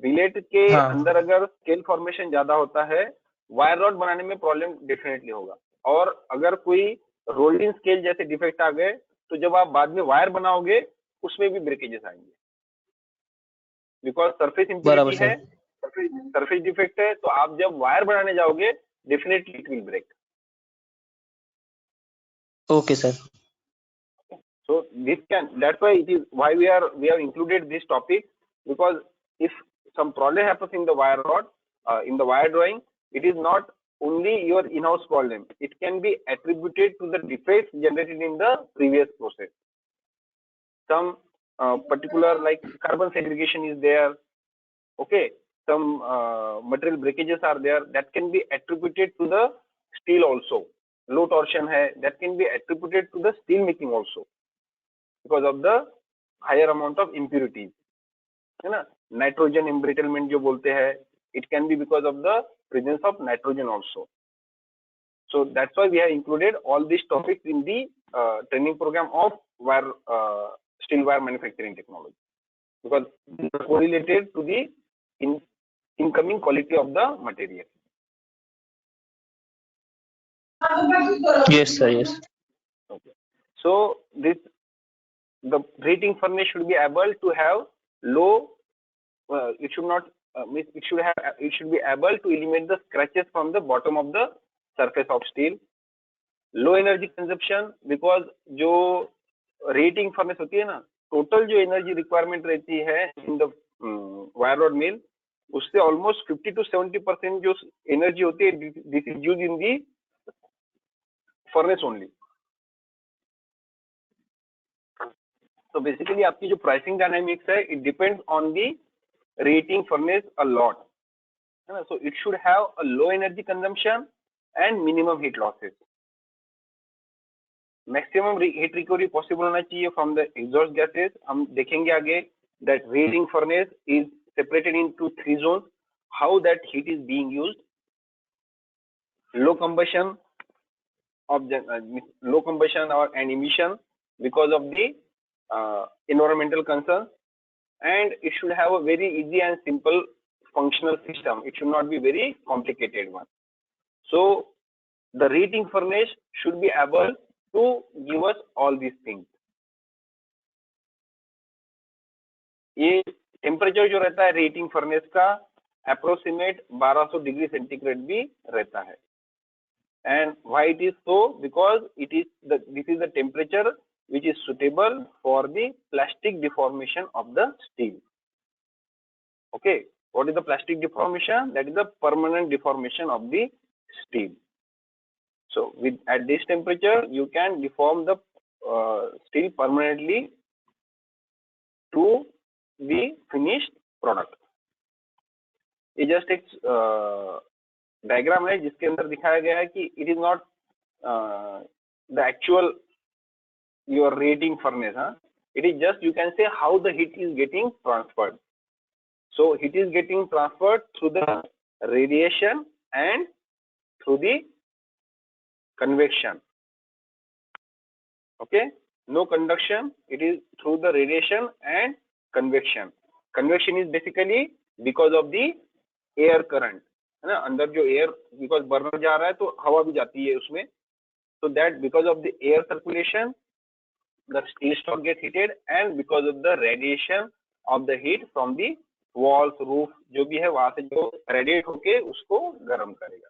बिलेट के अंदर अगर स्केल फॉर्मेशन ज्यादा होता है, वायर रॉड बनाने में प्रॉब्लम डेफिनेटली होगा. और अगर कोई रोल्डिंग स्केल जैसे डिफेक्ट आ गए, तो जब आप बाद में वायर बनाओगे उसमें भी ब्रेकेजेस आएंगे, बिकॉज सरफेस इंप्योरिटी है, सरफेस डिफेक्ट है. तो आप जब वायर बनाने जाओगे, definitely it will break. Okay sir. So this can, that's why it is why we have included this topic, because if some problem happens in the wire rod, in the wire drawing, it is not only your in-house problem. It can be attributed to the defects generated in the previous process. Some particular like carbon segregation is there. Okay, some material breakages are there that can be attributed to the steel also. Low torsion hai, that can be attributed to the steel making also, because of the higher amount of impurities, है ना. Nitrogen embrittlement जो बोलते हैं, it can be because of the presence of nitrogen also. So that's why we have included all these topics in the training program of steel wire manufacturing technology, because they are correlated to the incoming quality of the material. Yes sir, yes. Okay. So the reheating furnace should be able to have low, it should not it should be able to eliminate the scratches from the bottom of the surface of steel. Low energy consumption, because जो reheating furnace होती है ना, total जो energy requirement रहती है in the wire rod mill, उससे almost 50 to 70% जो energy होती है, this is used in the furnace only. So basically आपकी जो pricing dynamics है, it depends on the reheating furnace a lot, है ना. So it should have a low energy consumption and minimum heat losses. Maximum heat recovery possible होना चाहिए from the exhaust gases. हम देखेंगे आगे that reheating furnace is separated into 3 zones. How that heat is being used. Low combustion and emission because of the environmental concerns, and it should have a very easy and simple functional system. It should not be very complicated one. So the reheating furnace should be able to give us all these things. ये temperature जो रहता है reheating furnace का approximate 1200 degree centigrade भी रहता है. And why it is so? Because this is the temperature which is suitable for the plastic deformation of the steel. Okay, what is the plastic deformation? That is the permanent deformation of the steel. So with at this temperature, you can deform the steel permanently to the finished product. ये just एक diagram है जिसके अंदर दिखाया गया है कि it is not the actual your rating furnace, it is just you can say how the heat is getting transferred. So heat is getting transferred through the radiation and through the convection. Okay, no conduction, it is through the radiation and convection. Convection is basically because of the air current, है ना, अंदर जो air, because burner जा रहा है तो हवा भी जाती है उसमें, so that because of the air circulation the steel stock gets heated and because of the radiation of the heat from the walls, roof, जो भी है वहां से जो radiate होके उसको गर्म करेगा.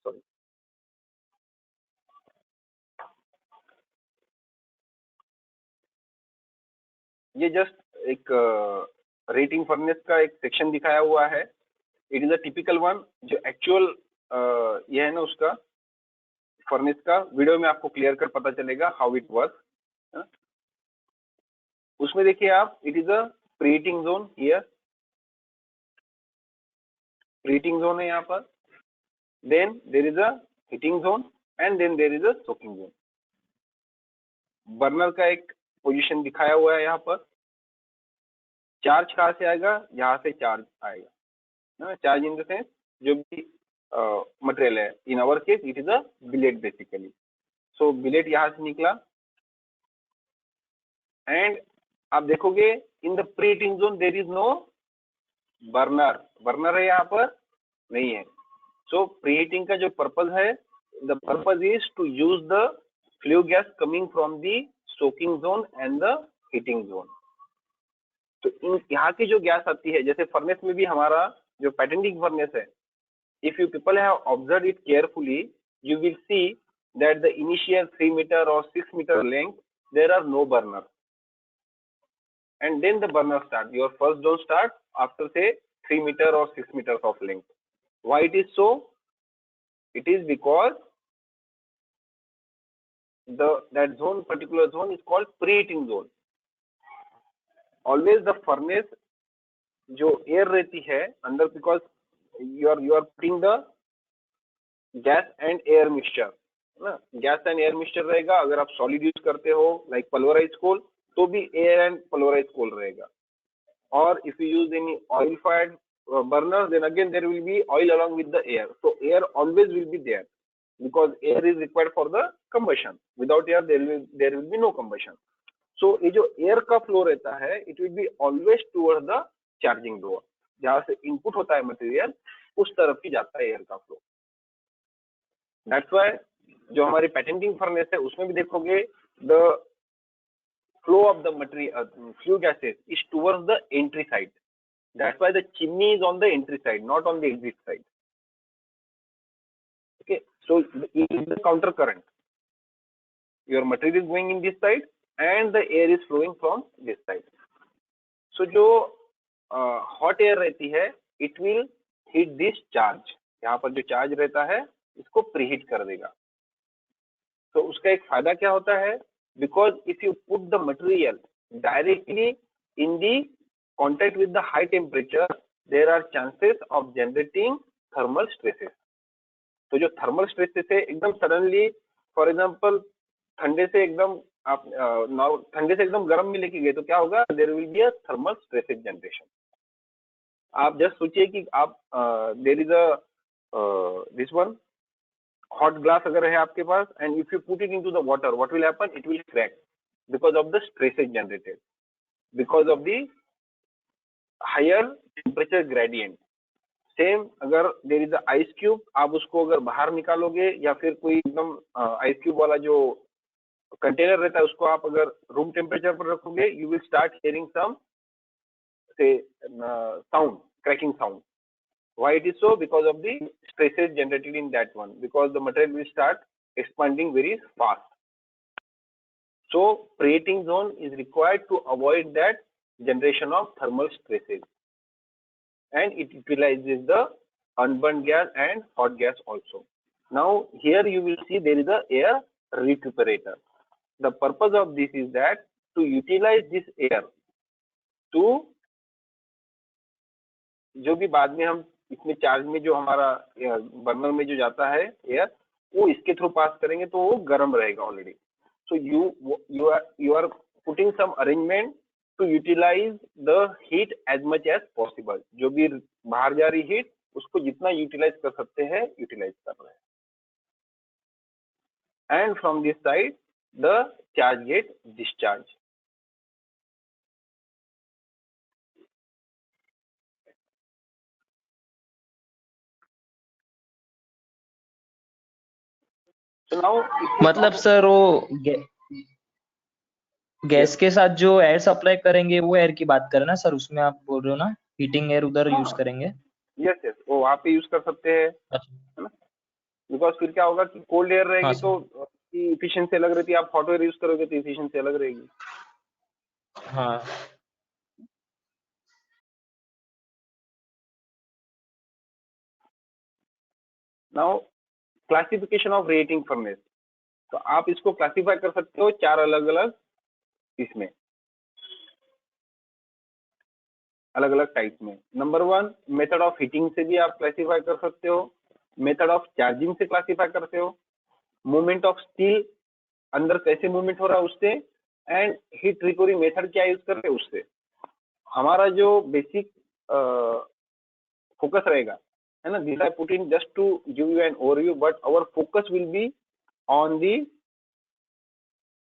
Sorry. ये जस्ट एक रेटिंग फर्नेस का एक सेक्शन दिखाया हुआ है. It is a typical one. जो एक्चुअल ये है ना उसका फर्नेस का वीडियो में आपको क्लियर कर पता चलेगा हाउ इट वर्क. उसमें देखिए आप, it is a preheating zone. Here preheating zone है यहाँ पर. Then there is a heating zone and then there is a soaking zone. Burner का एक पोजीशन दिखाया हुआ है यहाँ पर. चार्ज कहाँ से आएगा? यहाँ से चार्ज आएगा ना. चार्ज इन द सेंस जो भी मटेरियल है. In our case it is a billet basically. So billet यहाँ से निकला एंड आप देखोगे in the preheating zone there is no burner. Burner है यहाँ पर नहीं है. सो प्रीहीटिंग का जो पर्पज है, the purpose is to use the flue gas coming from the soaking zone and the heating zone. तो इन यहाँ की जो गैस आती है, जैसे फर्नेस में भी हमारा जो पैटेंटिंग फर्नेस है, if you people have observed it carefully, you will see that the initial 3 meter or 6 meter length there are no burner, and then the burner start. Your first zone start after say 3 meter or 6 meters of length. Why it is so? It is because that zone, particular zone is called preheating zone. Always the furnace जो air रहती है अंदर, because you are putting the gas and air mixture ना. Gas and air mixture रहेगा. अगर आप solid use करते हो लाइक पल्वराइज कोल तो भी एयर एंड पल्वराइज कोल रहेगा. और if you use any oil fired burner then again there will be oil along with the air. So air always will be there because air is required for the combustion. Without air there will be no combustion. So ये जो air का flow रहता है, it will be always towards the charging door. जहाँ से input होता है material उस तरफ ही जाता है एयर का फ्लो. दैट्स व्हाई जो हमारी पैटेंटिंग फर्नेस है उसमें भी देखोगे the flow of the material flue gases is towards the entry side. That's why the chimney is on the entry side, not on the exit side. Okay, so it is the counter current. Your material is going in this side and the air is flowing from this side. So जो hot air रहती है, it will heat this charge. यहाँ पर जो charge रहता है इसको preheat कर देगा. तो उसका एक फायदा क्या होता है? Because if you put the material directly in the contact with the high temperature, there are chances of generating thermal stresses. तो जो थर्मल स्ट्रेसेस है एकदम सडनली, फॉर एग्जांपल ठंडे से एकदम आप ठंडे से एकदम गर्म में लेके गए तो क्या होगा? There will be a thermal stresses generation. आप जस्ट सोचिए कि आप there is a this one hot glass अगर है आपके पास and if you put it into the water, what will happen? It will crack because of the stresses generated because of the higher temperature gradient. Same अगर there is a ice cube, आप उसको अगर बाहर निकालोगे या फिर कोई एकदम आइस क्यूब वाला जो कंटेनर रहता है उसको आप अगर रूम टेम्परेचर पर रखोगे, you will start hearing some से sound, cracking sound. Why it is so? Because of the stresses generated in that one, because the material will start expanding very fast. So preheating zone is required to avoid that generation of thermal stresses. And it utilizes the unburned gas and hot gas also. Now here you will see there is a air recuperator. The purpose of this is that to utilize this air to जो भी बाद में हम इसमें charge में जो हमारा burner में जो जाता है एयर वो इसके थ्रू पास करेंगे तो वो गर्म रहेगा already. So you are putting some arrangement to utilise the heat as much as possible. जो भी बाहर जा रही हीट उसको जितना यूटिलाइज कर सकते हैं यूटिलाइज कर रहे हैं. And from this side the charge get discharge. So now मतलब सर वो गैस के साथ जो एयर सप्लाई करेंगे वो एयर की बात करें ना सर, उसमें आप बोल रहे हो ना हीटिंग एयर उधर यूज करेंगे. यस यस वो वहाँ पे यूज कर सकते हैं. अच्छा. बिकॉज फिर क्या होगा कि कोल्ड एयर रहेगी हाँ, तो इफिशिएंसी अलग रहती है. आप हॉट एयर यूज करोगे तो इफिशिएंसी अलग रहेगी. हाँ. Now classification of rating furnace. तो आप इसको क्लासिफाई कर सकते हो चार अलग अलग इसमें अलग अलग टाइप में. नंबर 1 मेथड ऑफ हीटिंग से भी आप क्लासिफाई कर सकते हो. मेथड ऑफ चार्जिंग से क्लासिफाई करते हो. मूवमेंट ऑफ स्टील अंदर कैसे मूवमेंट हो रहा है उससे. एंड हीट रिकवरी मेथड क्या यूज कर रहे हैं उससे. हमारा जो बेसिक फोकस रहेगा है ना. This I put in just to give you an overview but our focus will be on the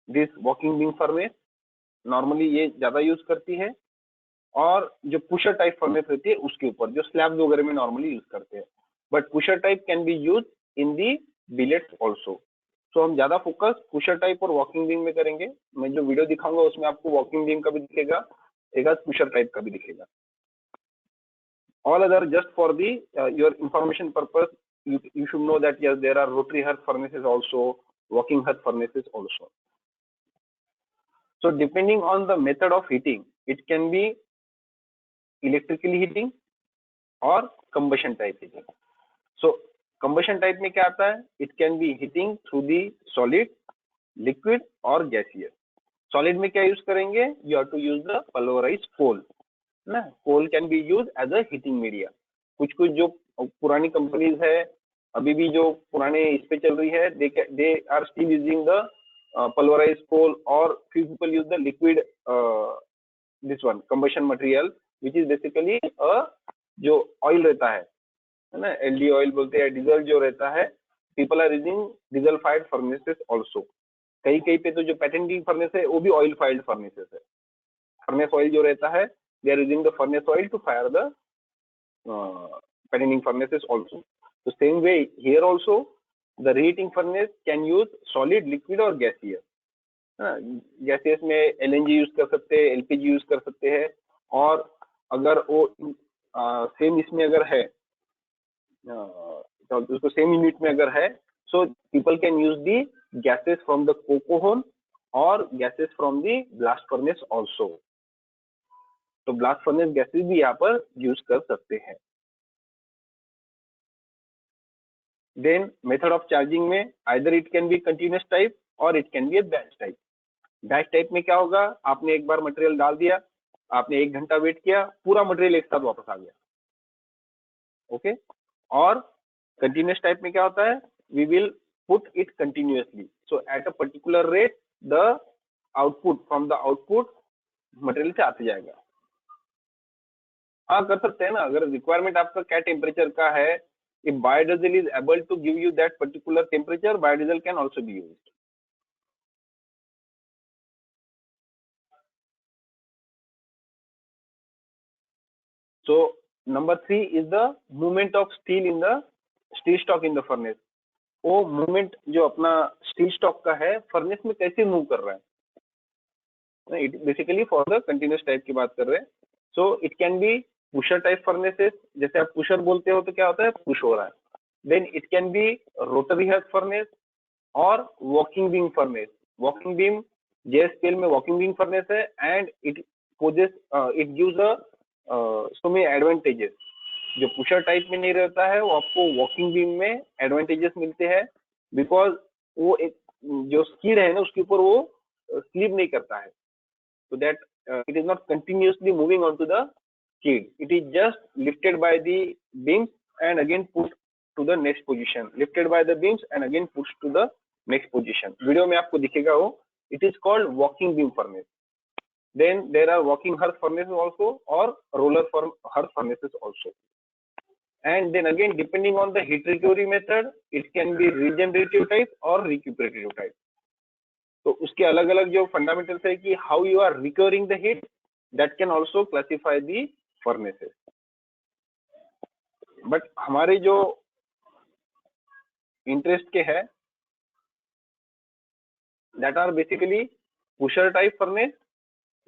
this walking beam furnace. Normally ये ज्यादा यूज करती है. और जो पुशर टाइप फर्नेस रहती है उसके ऊपर जो स्लैब्स वगैरह में नॉर्मली यूज करते हैं. But pusher type can be use in the billets also. So हम ज्यादा फोकस पुशर टाइप और वॉकिंग बीम में करेंगे. मैं जो वीडियो दिखाऊंगा उसमें आपको वॉकिंग बीम का भी दिखेगा, एक पुशर टाइप का भी दिखेगा. All other just for the your information purpose, you should know that yes, there are rotary hearth furnaces also, working hearth furnaces also. So depending on the method of heating, it can be electrically heating or combustion type heating. So combustion type में क्या आता है? It can be heating through the solid, liquid or gaseous. Solid में क्या use करेंगे? You have to use the pulverized coal. ना coal can be use as a heating media. कुछ कुछ जो पुरानी कंपनीज है अभी भी जो पुराने इस पे चल रही है they are still using the pulverize coal. और few people use the liquid this one combustion material which is basically जो ऑयल रहता है ना, एलडी ऑयल बोलते हैं. डीजल जो रहता है people are using diesel fired furnaces also. कहीं कहीं पे तो जो पैटेंटिंग फर्नेस है वो भी ऑयल फायर्ड फर्नेसेस है. फर्नेस ऑयल जो रहता है they are using the furnace oil to fire the patterning furnaces also. So same way here also the reheating furnace can use solid, liquid or gaseous. gaseous में LNG use कर सकते हैं, LPG use कर सकते हैं. और अगर वो सेम इसमें अगर है तो उसको सेम यूनिट में अगर है so people can use the gases from the coke oven or gases from the blast furnace also. तो ब्लास्ट फर्नेस गैसेस भी यहाँ पर यूज कर सकते हैं. देन मेथड ऑफ चार्जिंग में either it can be continuous type और it can be a batch type. Batch type में क्या होगा? आपने एक बार मटेरियल डाल दिया, आपने 1 घंटा वेट किया, पूरा मटेरियल एक साथ वापस आ गया. ओके. और कंटिन्यूअस टाइप में क्या होता है? We will put it continuously. So at a particular rate the output from the output material से आते जाएगा. हाँ कर सकते हैं ना. अगर रिक्वायरमेंट आपका क्या टेम्परेचर का है, if biodiesel is able to give you that particular temperature, biodiesel can also be used. So number 3 is the movement of steel in the steel stock in the furnace. वो movement जो अपना steel stock का है furnace में कैसे move कर रहा है. It basically for the continuous type की बात कर रहे हैं. So it can B pusher type furnaces. जैसे आप पुशर बोलते हो तो क्या होता है? पुश हो रहा है. Then it can be rotary hearth furnace और walking beam furnace. Walking beam JSPL में वॉकिंग बीम फर्नेस है and it poses it gives so many advantages. जो पुशर टाइप में नहीं रहता है वो आपको वॉकिंग बीम में एडवांटेजेस मिलते हैं, बिकॉज वो एक जो स्किड है ना उसके ऊपर वो स्लिप नहीं करता है, so that it is not continuously moving onto the skid. It is just lifted by the beams and again pushed to the next position, lifted by the beams and again pushed to the next position. Video में आपको दिखेगा वो. It is called walking beam furnace. Then there are walking hearth furnaces also or roller hearth furnaces also. And then again, depending on the heat recovery method, it can be regenerative type or recuperative type. तो उसके अलग अलग जो fundamentals है कि how you are recovering the heat, that can also classify the furnaces. But हमारे जो interest के है that are basically pusher type furnace,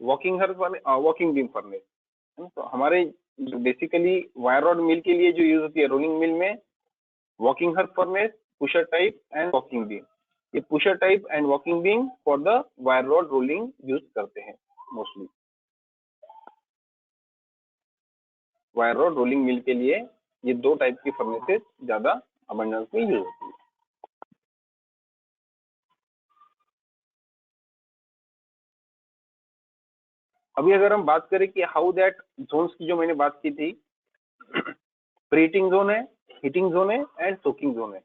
walking hearth furnace, walking beam furnace. तो हमारे बेसिकली वायर रॉड मिल के लिए जो यूज होती है रोलिंग मिल में, walking hearth furnace, pusher type and walking beam. ये pusher type and walking beam for the wire rod rolling use करते हैं mostly. Wire rod rolling mill के लिए ये दो टाइप की फर्नेसेस ज्यादा अबंडेंस में यूज होती है. अभी अगर हम बात करें कि हाउ दैट जोन्स की जो मैंने बात की थी, प्रीहीटिंग जोन है, हीटिंग जोन है एंड सोकिंग जोन है.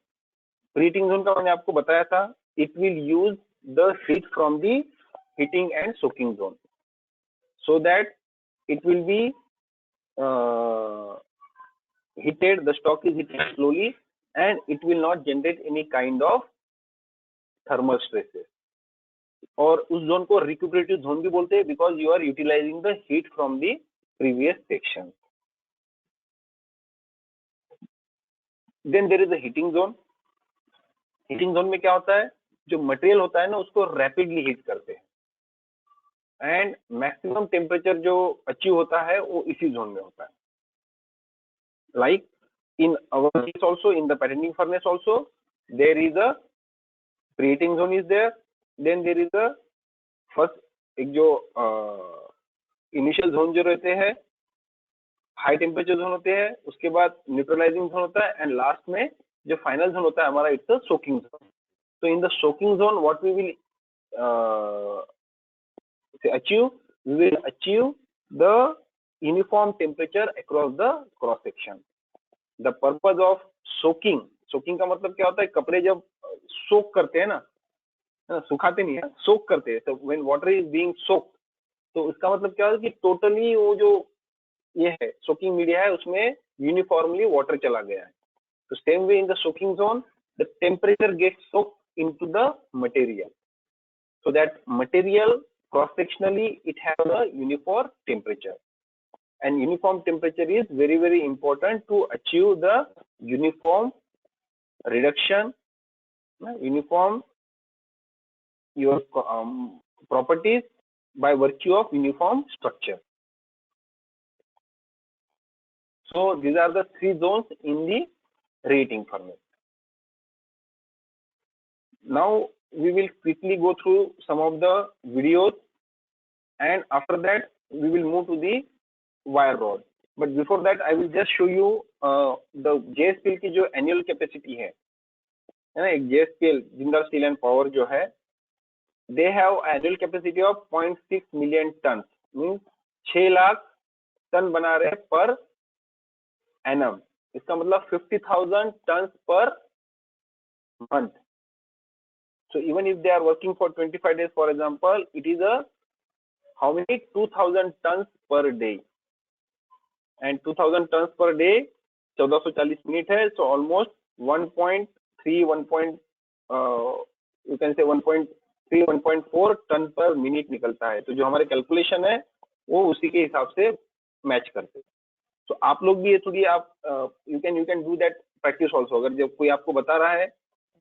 प्रीहीटिंग जोन का मैंने आपको बताया था, it will use the heat from the heating and soaking zone so that it will be heated, the stock is heated slowly and it will not generate any kind of thermal stresses. और उस zone को रिक्यूपरेटिव zone भी बोलते हैं because you are utilizing the heat from the previous section. Then there is a heating zone. Heating zone में क्या होता है, जो मटेरियल होता है ना उसको रैपिडली हीट करते हैं एंड मैक्सिमम टेम्परेचर जो अचीव होता है वो इसी जोन में होता है. Like in our case also, in the patterning furnace also there is a preheating zone is there. Then there is a first एक जो इनिशियल जोन जो रहते हैं हाई टेम्परेचर जोन होते हैं, उसके बाद न्यूट्रलाइजिंग जोन होता है एंड लास्ट में जो फाइनल जोन होता है हमारा, it's a soaking zone. So in the soaking zone, what we will achieve, we will achieve the uniform temperature across the cross section. The purpose of soaking, soaking का मतलब क्या होता है, कपड़े जब सोक करते हैं ना, सुखाते नहीं है, सोक करते हैं. So when water is being soaked, तो इसका मतलब क्या होता है कि टोटली वो जो ये है सोकिंग मीडिया है उसमें यूनिफॉर्मली वाटर चला गया है. तो same way in the soaking zone the temperature gets soaked into the material so that material cross sectionally it has a uniform temperature, and uniform temperature is very very important to achieve the uniform reduction, uniform your properties by virtue of uniform structure. So these are the three zones in the reheating furnace. Now we will quickly go through some of the videos and after that we will move to the wire rod. But before that I will just show you the JSPL की जो annual capacity है ना, एक JSPL Jindal steel and power जो है, they have annual capacity of 0.6 million tons, means 6 lakh ton बना रहे per annum. इसका मतलब 50,000 tons per month. So even if they are working for 25 days, for example, it is a how many 2,000 tons per day, and 2,000 tons per day 1440 minute है. So almost 1.3 you can say 1.3 1.4 ton per minute निकलता है. तो जो हमारे calculation है वो उसी के हिसाब से मैच करते हैं. तो आप लोग भी ये थोड़ी आप you can do that practice also. अगर जब कोई आपको बता रहा है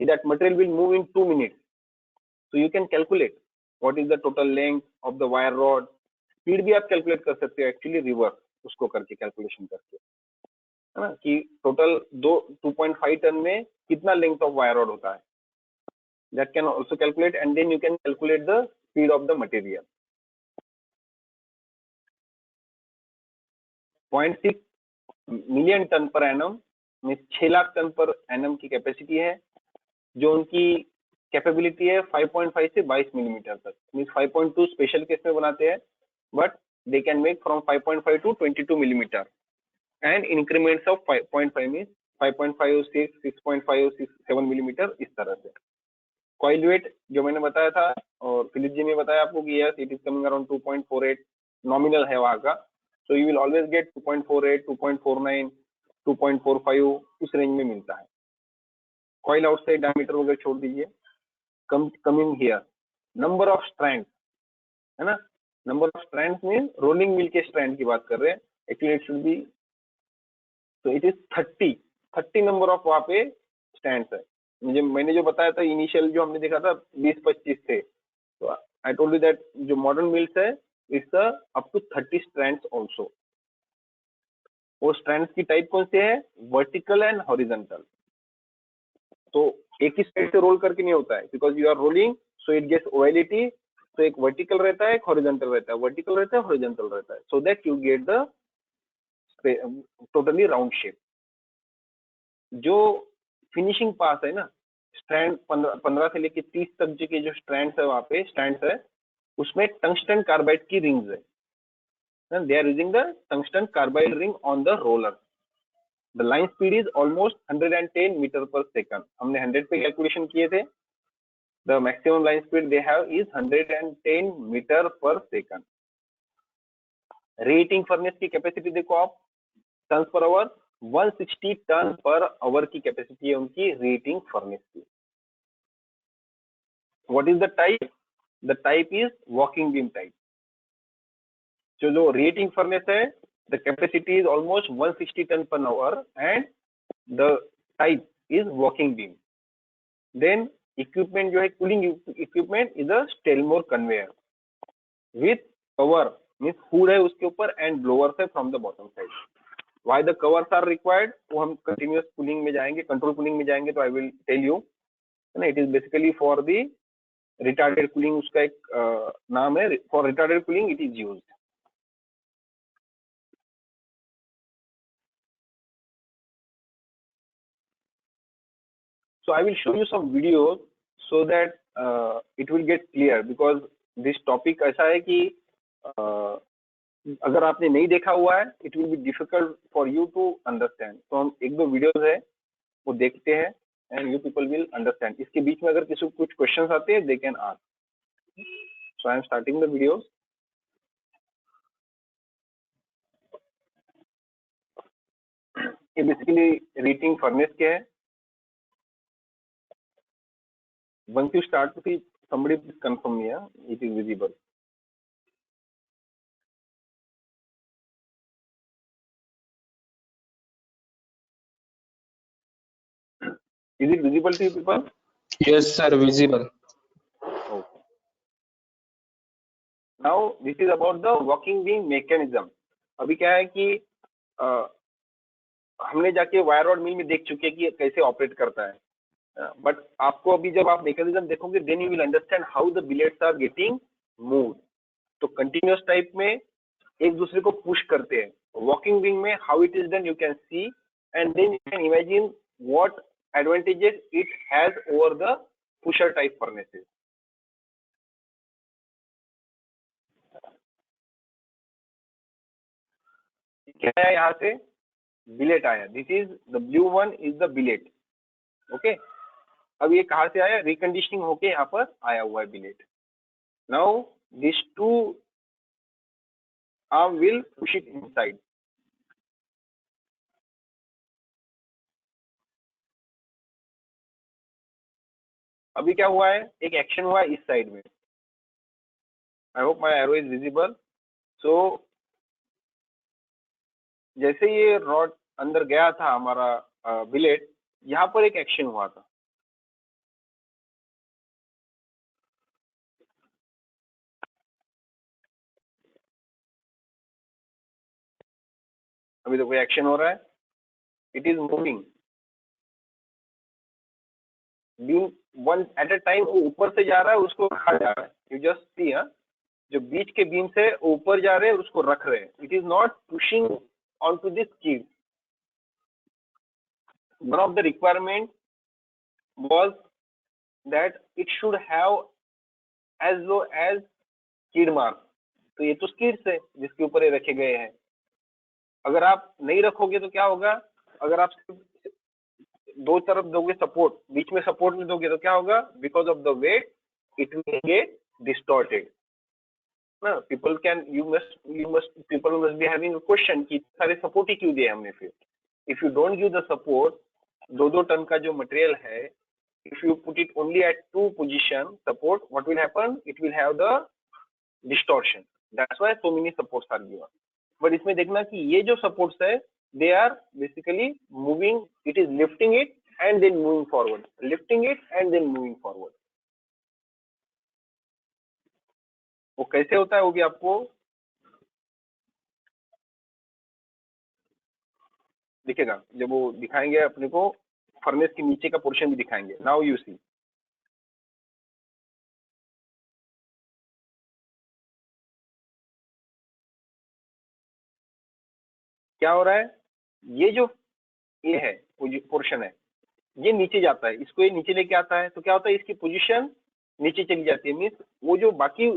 that material will move in 2 minutes, so you can calculate what is the total length of the wire rod. Speed भी आप कैलकुलेट कर सकते हो एक्चुअली रिवर्स उसको करके, कैलकुलेशन करके, है ना, कि टोटल 2.5 टन में कितना लेंथ ऑफ वायर रॉड होता है. that can also calculate, and then you can calculate the speed of the material. 0.6 million ton per annum में 6 लाख टन पर एनम की कैपेसिटी है, जो उनकी कैपेबिलिटी है 5.5 से 22 मिलीमीटर तक। मीन्स 5.2 स्पेशल केस में बनाते हैं, but they can make from 5.5 to 22 millimetre and increments of 5.5 means 5.5, 6, 6.5, 7 millimetre, इस तरह से। कॉइल वेट जो मैंने बताया था और फिलिप जी ने बताया आपको कि yes it is coming around 2.48 nominal है वहां का, so you will always get 2.48, 2.49, 2.45 उस रेंज में मिलता है। कॉइल आउटसाइड डायमीटर वगैरह छोड़ दीजिए। Coming here number of strand, है ना, number of strand mean rolling mill के स्ट्रैंड की बात कर रहे हैं, एक्चुअली इट शुड बी, तो इट इज 30 नंबर ऑफ वहां पे स्ट्रैंड्स है। मैंने जो बताया था इनिशियल जो हमने देखा था 20-25 थे, तो आई टोल्ड यू दैट जो मॉडर्न मिल्स है it's up to 30 strands also. वो स्ट्रैंड्स की टाइप कौन से है, वर्टिकल एंड हॉरिजॉन्टल। तो एक ही साइड से रोल करके नहीं होता है, because you are rolling so it gets OLET, तो एक वर्टिकल रहता है, एक हॉरिजॉन्टल रहता है, वर्टिकल रहता है, हॉरिजॉन्टल रहता है, so that you get the totally round shape. जो फिनिशिंग पास है ना, स्ट्रैंड 15 से लेके 30 तक के जो स्ट्रैंड्स है वहां पे स्ट्रैंड्स है, उसमें टंगस्टन कार्बाइड की रिंग्स है, they are using the tungsten carbide ring on the roller. The line speed is almost 110 metre per second. हमने 100 पे कैलकुलेशन किए थे, the maximum line speed they have is 110 metre per second. Reheating furnace की capacity देखो आप, ton per hour, 160 ton per hour की capacity है उनकी रीहीटिंग फर्नेस की। What is the type, the type is walking beam type. जो reheating furnace है, the capacity is almost 160 ton per hour and the type is walking beam. Then equipment जो है cooling equipment is a Stelmore conveyor with cover, means hood है उसके ऊपर and blowers है from the bottom side. Why the covers are required, वो हम continuous cooling में जाएंगे, control cooling में जाएंगे तो I will tell you, है ना। It is basically for the retarded cooling, उसका एक नाम है, for retarded cooling it is used. So I will show you some videos so that it will get clear, because this topic ऐसा है कि अगर आपने नहीं देखा हुआ है it will be difficult for you to understand. तो हम एक दो वीडियोस है वो देखते हैं and you people will understand. इसके बीच में अगर किसी को कुछ क्वेश्चंस आते हैं they can ask. So I am starting the videos. ये बेसिकली रीहीटिंग फर्नेस के है। Once you start to see, somebody please confirm me, it is visible. Is it visible to you people? Yes, sir, visible. Okay. Now this is about the working beam mechanism. अभी क्या है कि हमने जाके wire rod मिल में देख चुके हैं कि कैसे ऑपरेट करता है, बट आपको अभी जब आप मैकेनिज्म देखोगे then you will understand how the billets are getting moved. तो कंटिन्यूअस टाइप में एक दूसरे को पुश करते हैं, वॉकिंग विंग में how it is done you can see and then you can imagine what advantages it has over the pusher type furnaces. क्या है, यहाँ से बिलेट आया, this is the blue one is the billet. Okay, अब ये कहाँ से आया, रिकंडीशनिंग होके यहाँ पर आया हुआ है billet. Now this two arm will push it inside. अभी क्या हुआ है, एक एक्शन हुआ है इस साइड में। I hope my arrow is visible. So जैसे ये रॉड अंदर गया था हमारा बिलेट, यहाँ पर एक एक्शन हुआ था। अभी तो कोई एक्शन हो रहा है, it is moving beam one at a time. वो ऊपर से जा रहा है, उसको रखा जा रहा है। यू जस्ट सी, जो बीच के बीम से ऊपर जा रहे हैं उसको रख रहे हैं। It is not pushing on to this कील, one of the requirement was that it should have as low as skid mark. तो ये तो skids है जिसके ऊपर ये रखे गए हैं. अगर आप नहीं रखोगे तो क्या होगा? अगर आप दो तरफ दोगे सपोर्ट, बीच में सपोर्ट नहीं दोगे तो क्या होगा? Because of the weight it will get distorted ना. People must be having a question कि सारे सपोर्ट ही क्यों दिए हमने फिर. If you don't give the support, 2 ton का जो मटेरियल है, if you put it only at 2 position support, what will happen? It will have the distortion. That's why so many supports are given. But इसमें देखना कि ये जो supports है, they are basically moving. It is lifting it and then moving forward, lifting it and then moving forward. वो कैसे होता है वो भी आपको दिखेगा जब वो दिखाएंगे अपने को. फर्नेस के नीचे का पोर्शन भी दिखाएंगे. Now you see. क्या हो रहा है? ये जो ये है पोर्शन है, ये नीचे जाता है, इसको ये नीचे लेके आता है. तो क्या होता है? इसकी पोजीशन नीचे चली जाती है. मीन्स वो जो बाकी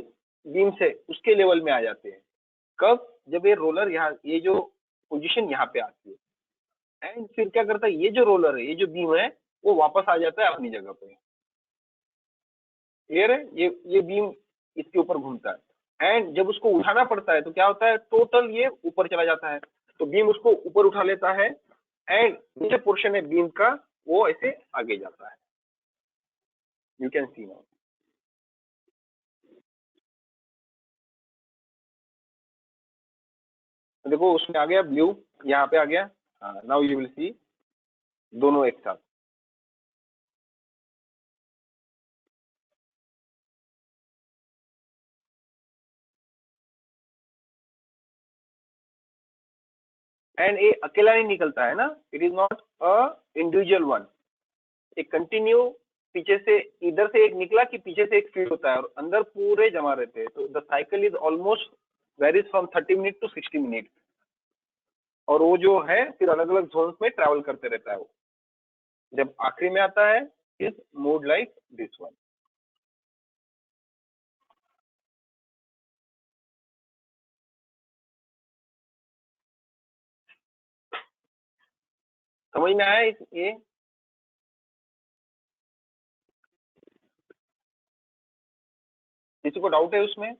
बीम्स है उसके लेवल में आ जाते हैं. कब? जब ये रोलर यहाँ, ये जो पोजीशन यहाँ पे आती है, एंड फिर क्या करता है? ये जो रोलर है, ये जो बीम है, वो वापस आ जाता है अपनी जगह पे. क्लियर है? ये बीम इसके ऊपर घूमता है, एंड जब उसको उठाना पड़ता है तो क्या होता है? टोटल ये ऊपर चला जाता है. तो बीम उसको ऊपर उठा लेता है, एंड नीचे पोर्शन है बीम का वो ऐसे आगे जाता है. You can C now. देखो उसमें आ गया ब्लू, यहाँ पे आ गया. नाउ यू विल सी दोनों एक साथ. एंड ये अकेला नहीं निकलता है ना. It is not a individual one. एक कंटिन्यू पीछे से, इधर से एक निकला कि पीछे से एक फीड होता है और अंदर पूरे जमा रहते हैं. तो the cycle is almost varies from 30 minute to 60 minute. और वो जो है फिर अलग अलग जोन्स में ट्रैवल करते रहता है. वो जब आखिरी में आता है is mood like this one. समझ में आया ये? किसी को डाउट है उसमें?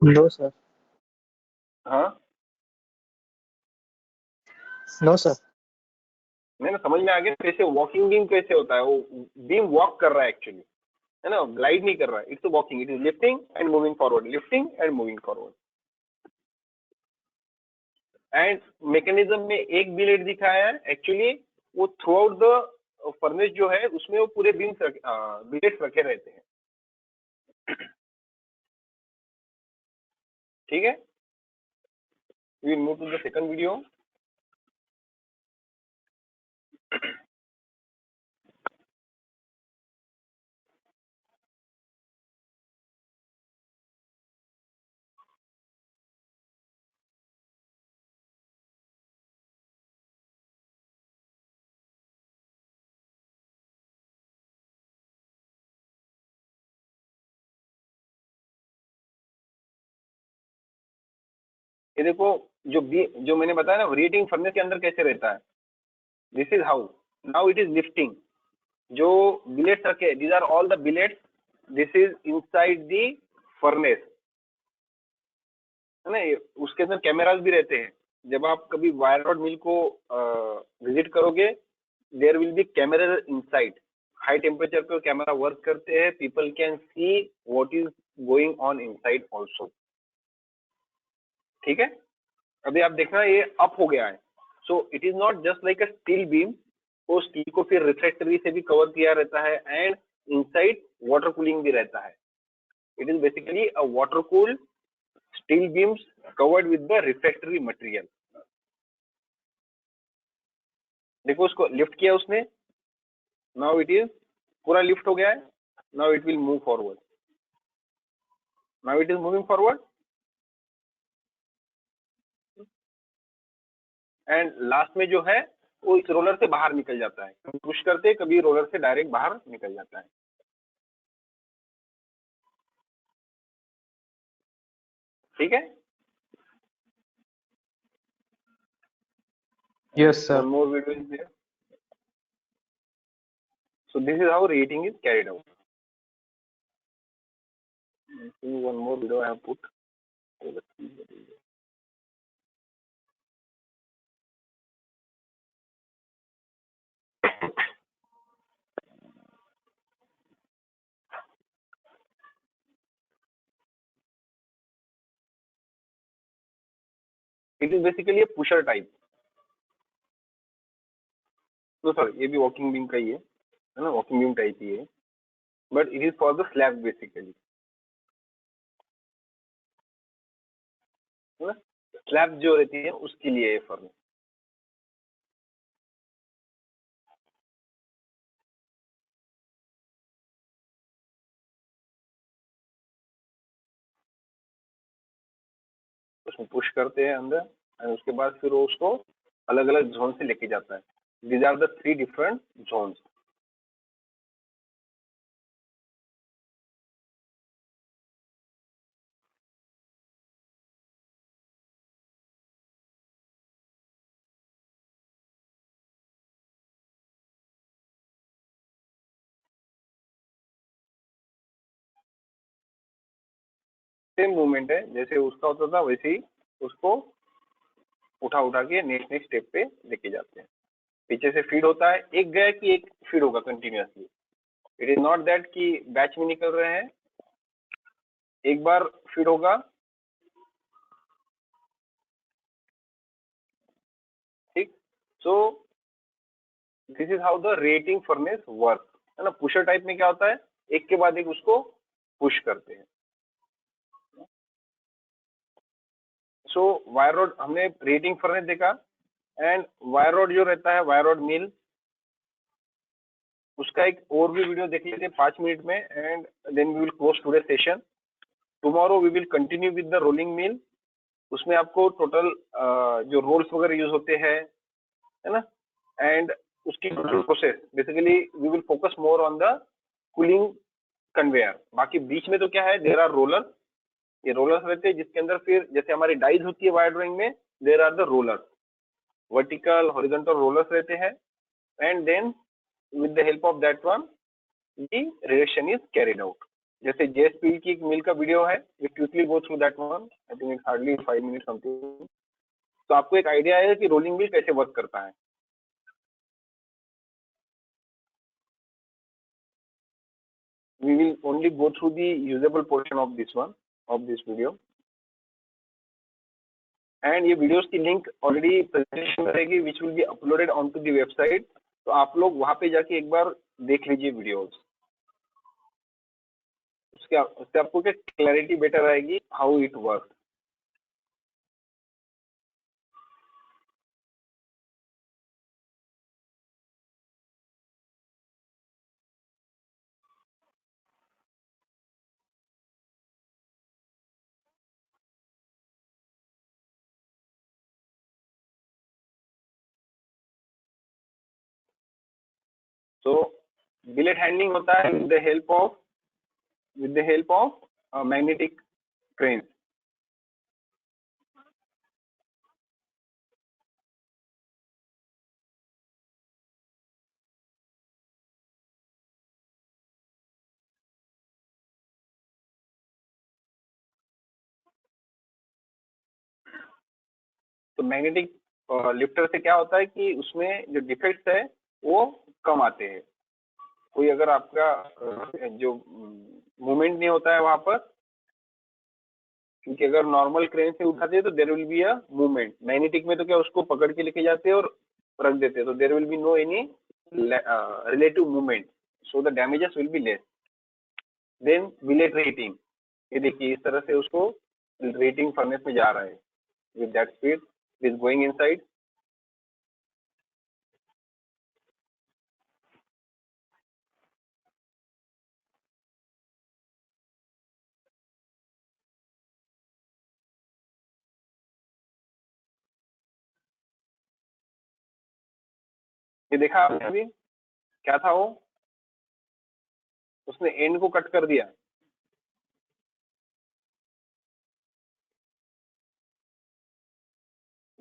No, sir. हाँ, No, sir. नहीं ना, समझ में आ गया कैसे वॉकिंग बीम कैसे होता है. वो बीम वॉक कर रहा है एक्चुअली, है ना, ग्लाइड नहीं कर रहा है. It's walking, it is lifting and moving forward, lifting and moving forward. And mechanism में एक बिलेट दिखाया है एक्चुअली. वो थ्रू आउट द फर्नेस जो है उसमें वो पूरे बीम्स बिलेट्स रखे रहते हैं. ठीक है. We will move to the second video. ये देखो जो मैंने बताया ना, रेटिंग फर्नेस के अंदर कैसे रहता है. This is how. Now it is lifting. जो बिलेट्स रखे, these are all the billets. This is inside the furnace, है ना. उसके अंदर कैमरास भी रहते हैं. जब आप कभी वायर रॉड मिल को विजिट करोगे, there will be camera inside. High temperature पे कैमरा वर्क करते हैं. People can see what is going on inside also. ठीक है. अभी आप देखना ये अप हो गया है. सो it is not just like a steel beam. वो स्टील को फिर रिफ्लेक्टरी से भी कवर किया रहता है, एंड इनसाइड वाटर कूलिंग भी रहता है. It is basically a water cool steel beams covered with the refractory material. देखो उसको लिफ्ट किया उसने. नाउ इट इज पूरा लिफ्ट हो गया है. Now it will move forward. Now it is moving forward. And last में जो है वो इस रोलर से बाहर निकल जाता है, कभी पुश करते कभी रोलर से डायरेक्ट बाहर निकल जाता है। ठीक है, Yes, sir. one more video is there. So this is how rating is carried out. One more video I have put. So let's see what is it. It is basically a pusher type. No sir, ये भी walking beam का ही है ना, walking beam type ही है, but it is for the slab basically. है ना, slab जो रहती है उसके लिए ये फर्नेस। उसमें पुश करते हैं अंदर और उसके बाद फिर वो उसको अलग अलग जोन से लेके जाता है। These are the 3 different zones. Same movement है, जैसे उसका होता था वैसे ही उसको उठा उठा के नेक्स्ट नेक्स्ट स्टेप पे लेके जाते हैं। पीछे से फीड होता है, एक गया कि एक फीड होगा continuously. It is not that कि बैच में निकल रहे हैं, एक बार फीड होगा, ठीक। So this is how the reheating furnace work, है ना। पुशर टाइप में क्या होता है, एक के बाद एक उसको पुश करते हैं। सो वायर रोड हमने रेटिंग फर्नेस देखा, एंड वायर रोड जो रहता है वायर रोड मिल, उसका एक और भी वीडियो देख लेते हैं 5 मिनट में, and then we will close today session. Tomorrow we will continue with the rolling mill. उसमें आपको टोटल जो रोल्स वगैरह यूज होते हैं, है ना, एंड उसकी process basically we will focus more on the cooling conveyor. बाकी बीच में तो क्या है, देयर आर रोलर, ये रोलर्स रहते हैं जिसके अंदर फिर जैसे हमारी डाइज होती है वायर ड्राइंग में, there are the rollers, vertical horizontal rollers रहते हैं, and then with the help of that one the reaction is carried out. जैसे जेएसपी की एक मिल का वीडियो है, we quickly go through that one, I think it's hardly 5 minute something, तो आपको एक आइडिया आएगा कि रोलिंग मिल कैसे वर्क करता है। We will only go through the usable portion of this one, of this video, and ये videos की लिंक ऑलरेडी प्रेजेंटेशन में रहेगी, which will be uploaded onto the website, तो आप लोग वहां पे जाके एक बार देख लीजिए वीडियोस। उससे आपको क्या क्लैरिटी बेटर आएगी how it work. So billet handling होता है with the help of magnetic crane. तो मैग्नेटिक लिफ्टर से क्या होता है कि उसमें जो डिफेक्ट्स है वो कम आते हैं। कोई अगर आपका जो मूवमेंट नहीं होता है वहां पर, क्योंकि अगर नॉर्मल क्रेन से उठाते हैं तो there will be a movement, magnetic में तो क्या उसको पकड़ के लेके जाते हैं और रख देते हैं, तो there will be no any relative movement, so the damages will be less. Then billet reheating, ये देखिए इस तरह से उसको रेटिंग फर्नेस में जा रहा है, with that speed is going inside. ये देखा आपने अभी क्या था वो, उसने एंड को कट कर दिया।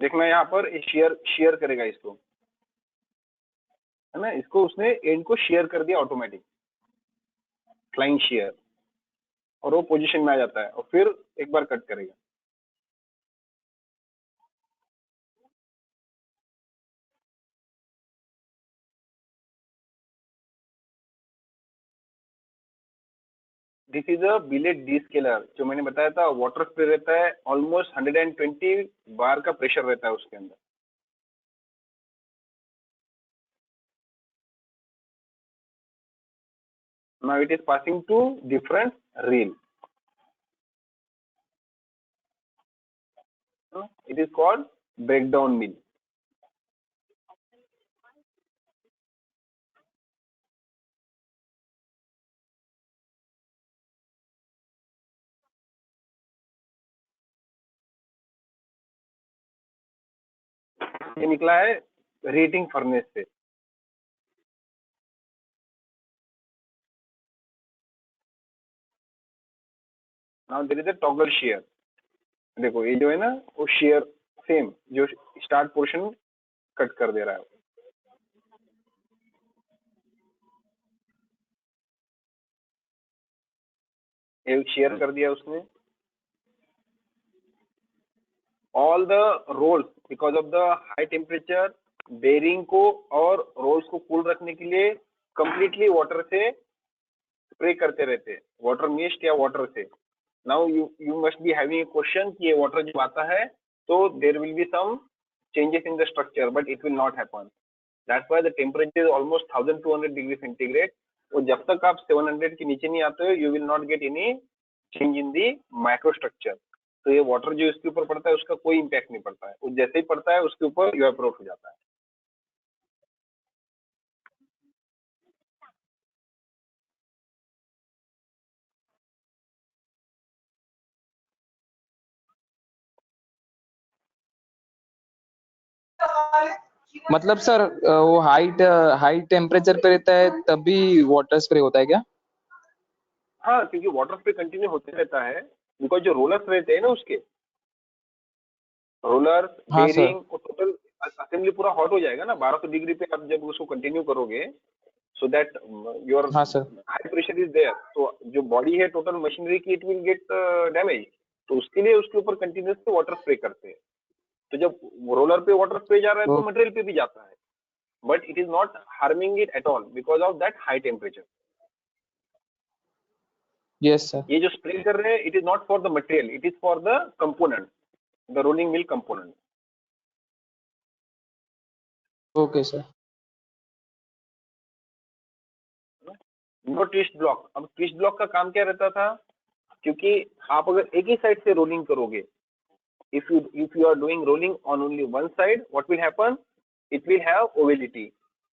देखना यहाँ पर शेयर शेयर करेगा इसको, है ना, इसको उसने एंड को शेयर कर दिया ऑटोमेटिक, फ्लाइंग शेयर, और वो पोजीशन में आ जाता है और फिर एक बार कट करेगा। This is a billet descaler, जो मैंने बताया था वाटर स्प्रे रहता है, ऑलमोस्ट 120 बार का प्रेशर रहता है उसके अंदर। Now it is passing to different reel, it is called breakdown mill. ये निकला है रेटिंग फर्नेस से। Now there is a toggle shear, देखो ये जो है ना वो शेयर सेम जो स्टार्ट पोर्शन कट कर दे रहा है, ये शेयर कर दिया उसने। All the rolls because of the high temperature, bearing को और रोल्स को कूल रखने के लिए कंप्लीटली वाटर से स्प्रे करते रहते हैं, वाटर मिस्ट या वाटर से। Now you must be having a question कि ये वाटर जब आता है तो there will be some changes in the structure, but it will not happen. That's why the temperature is almost 1200 degree centigrade. और जब तक आप 700 के नीचे नहीं आते हो, you will not get any change in the microstructure. तो ये वाटर जो इसके ऊपर पड़ता है उसका कोई इम्पैक्ट नहीं पड़ता है, वो जैसे ही पड़ता है उसके ऊपर इवेपोरेट हो जाता है। मतलब सर वो हाई टेम्परेचर पे रहता है तभी वाटर स्प्रे होता है क्या? हाँ, क्योंकि वाटर स्प्रे कंटिन्यू होते रहता है, बिकॉज जो रोलर्स रहते हैं ना उसके रोलर्स हाँ सर। बेरिंग और टोटल असेंबली पूरा हॉट हो जाएगा ना 1200 डिग्री पे आप जब उसको कंटिन्यू करोगे, सो दैट योर हाँ सर। हाई प्रेशर इज देयर, तो जो बॉडी है टोटल मशीनरी की इट विल गेट डैमेज, तो उसके लिए उसके ऊपर कंटिन्यूसली वाटर स्प्रे करते हैं। तो जब रोलर पे वाटर स्प्रे जा रहा है तो मटेरियल पे भी जाता है, but it is not harming it at all because of that high temperature. Yes sir. ये जो स्प्रे कर रहे हैं it is not for the material, it is for the component, the rolling mill component. Okay sir. No twist block, अब twist block का काम क्या रहता था, क्योंकि आप अगर एक ही साइड से रोलिंग करोगे, if you are doing rolling on only one side, what will happen, it will have ovality.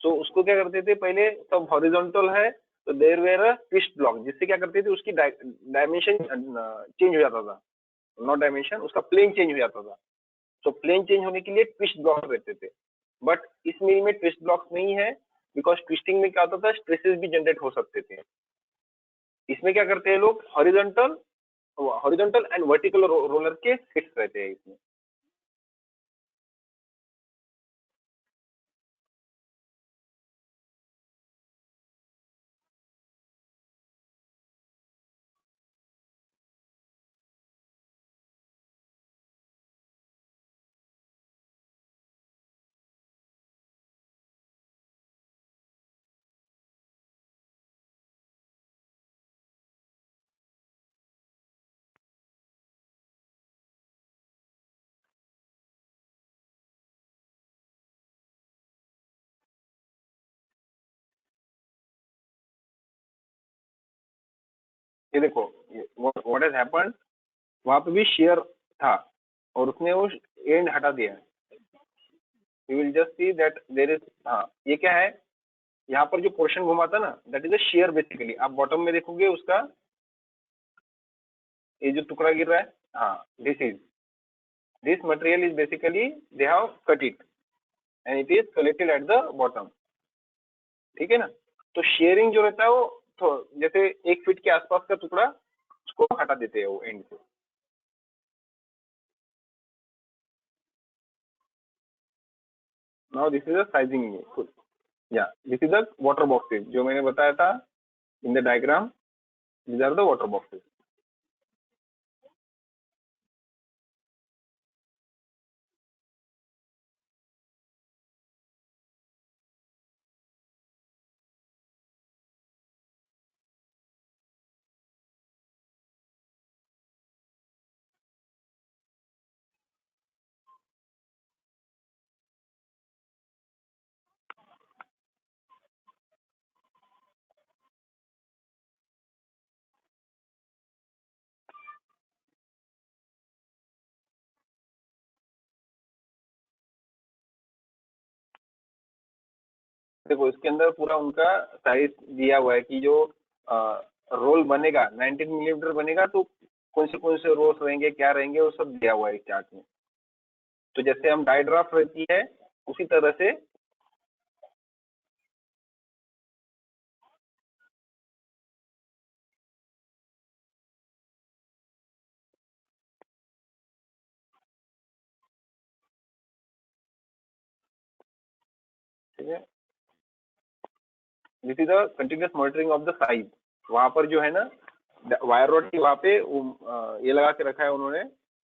So उसको क्या करते थे पहले, सब हॉरिजॉन्टल है तो there were a twist block, जिससे क्या करते थे उसकी डायमेंशन चेंज हो जाता था, नॉट डायमेंशन, उसका प्लेन चेंज हो जाता था। तो प्लेन चेंज होने के लिए ट्विस्ट ब्लॉक रहते थे, बट इस मिल में ट्विस्ट ब्लॉक नहीं है, बिकॉज ट्विस्टिंग में क्या होता था, स्ट्रेसेस भी जनरेट हो सकते थे। इसमें क्या करते हैं लोग, हॉरिजॉन्टल एंड वर्टिकल रोलर के फिट्स रहते हैं इसमें। ये देखो व्हाट हैज हैपेंड, वहां पे भी शेयर था और उसने वो एंड हटा दिया है। You will just see that there is, हाँ ये क्या है, यहाँ पर जो पोर्शन घुमा था ना that is a share basically. आप बॉटम में देखोगे उसका ये जो टुकड़ा गिर रहा है, हाँ this material is basically they have cut it and it is collected at the bottom. ठीक है ना। तो शेयरिंग जो रहता है वो तो जैसे 1 फीट के आसपास का टुकड़ा उसको हटा देते हैं वो एंड से। Now this is the sizing. या this is the water boxes जो मैंने बताया था in the diagram. These are the water boxes. देखो इसके अंदर पूरा उनका साइज दिया हुआ है कि जो रोल बनेगा 19 मिलीमीटर बनेगा तो कौन से रोल्स रहेंगे, क्या रहेंगे, वो सब दिया हुआ है चार्ट में। तो जैसे हम डायड्राफ्ट रहती है उसी तरह से ठीक है। This is the continuous monitoring of the size. वहां पर जो है ना वायर रोड की वहां पे ये लगा के रखा है उन्होंने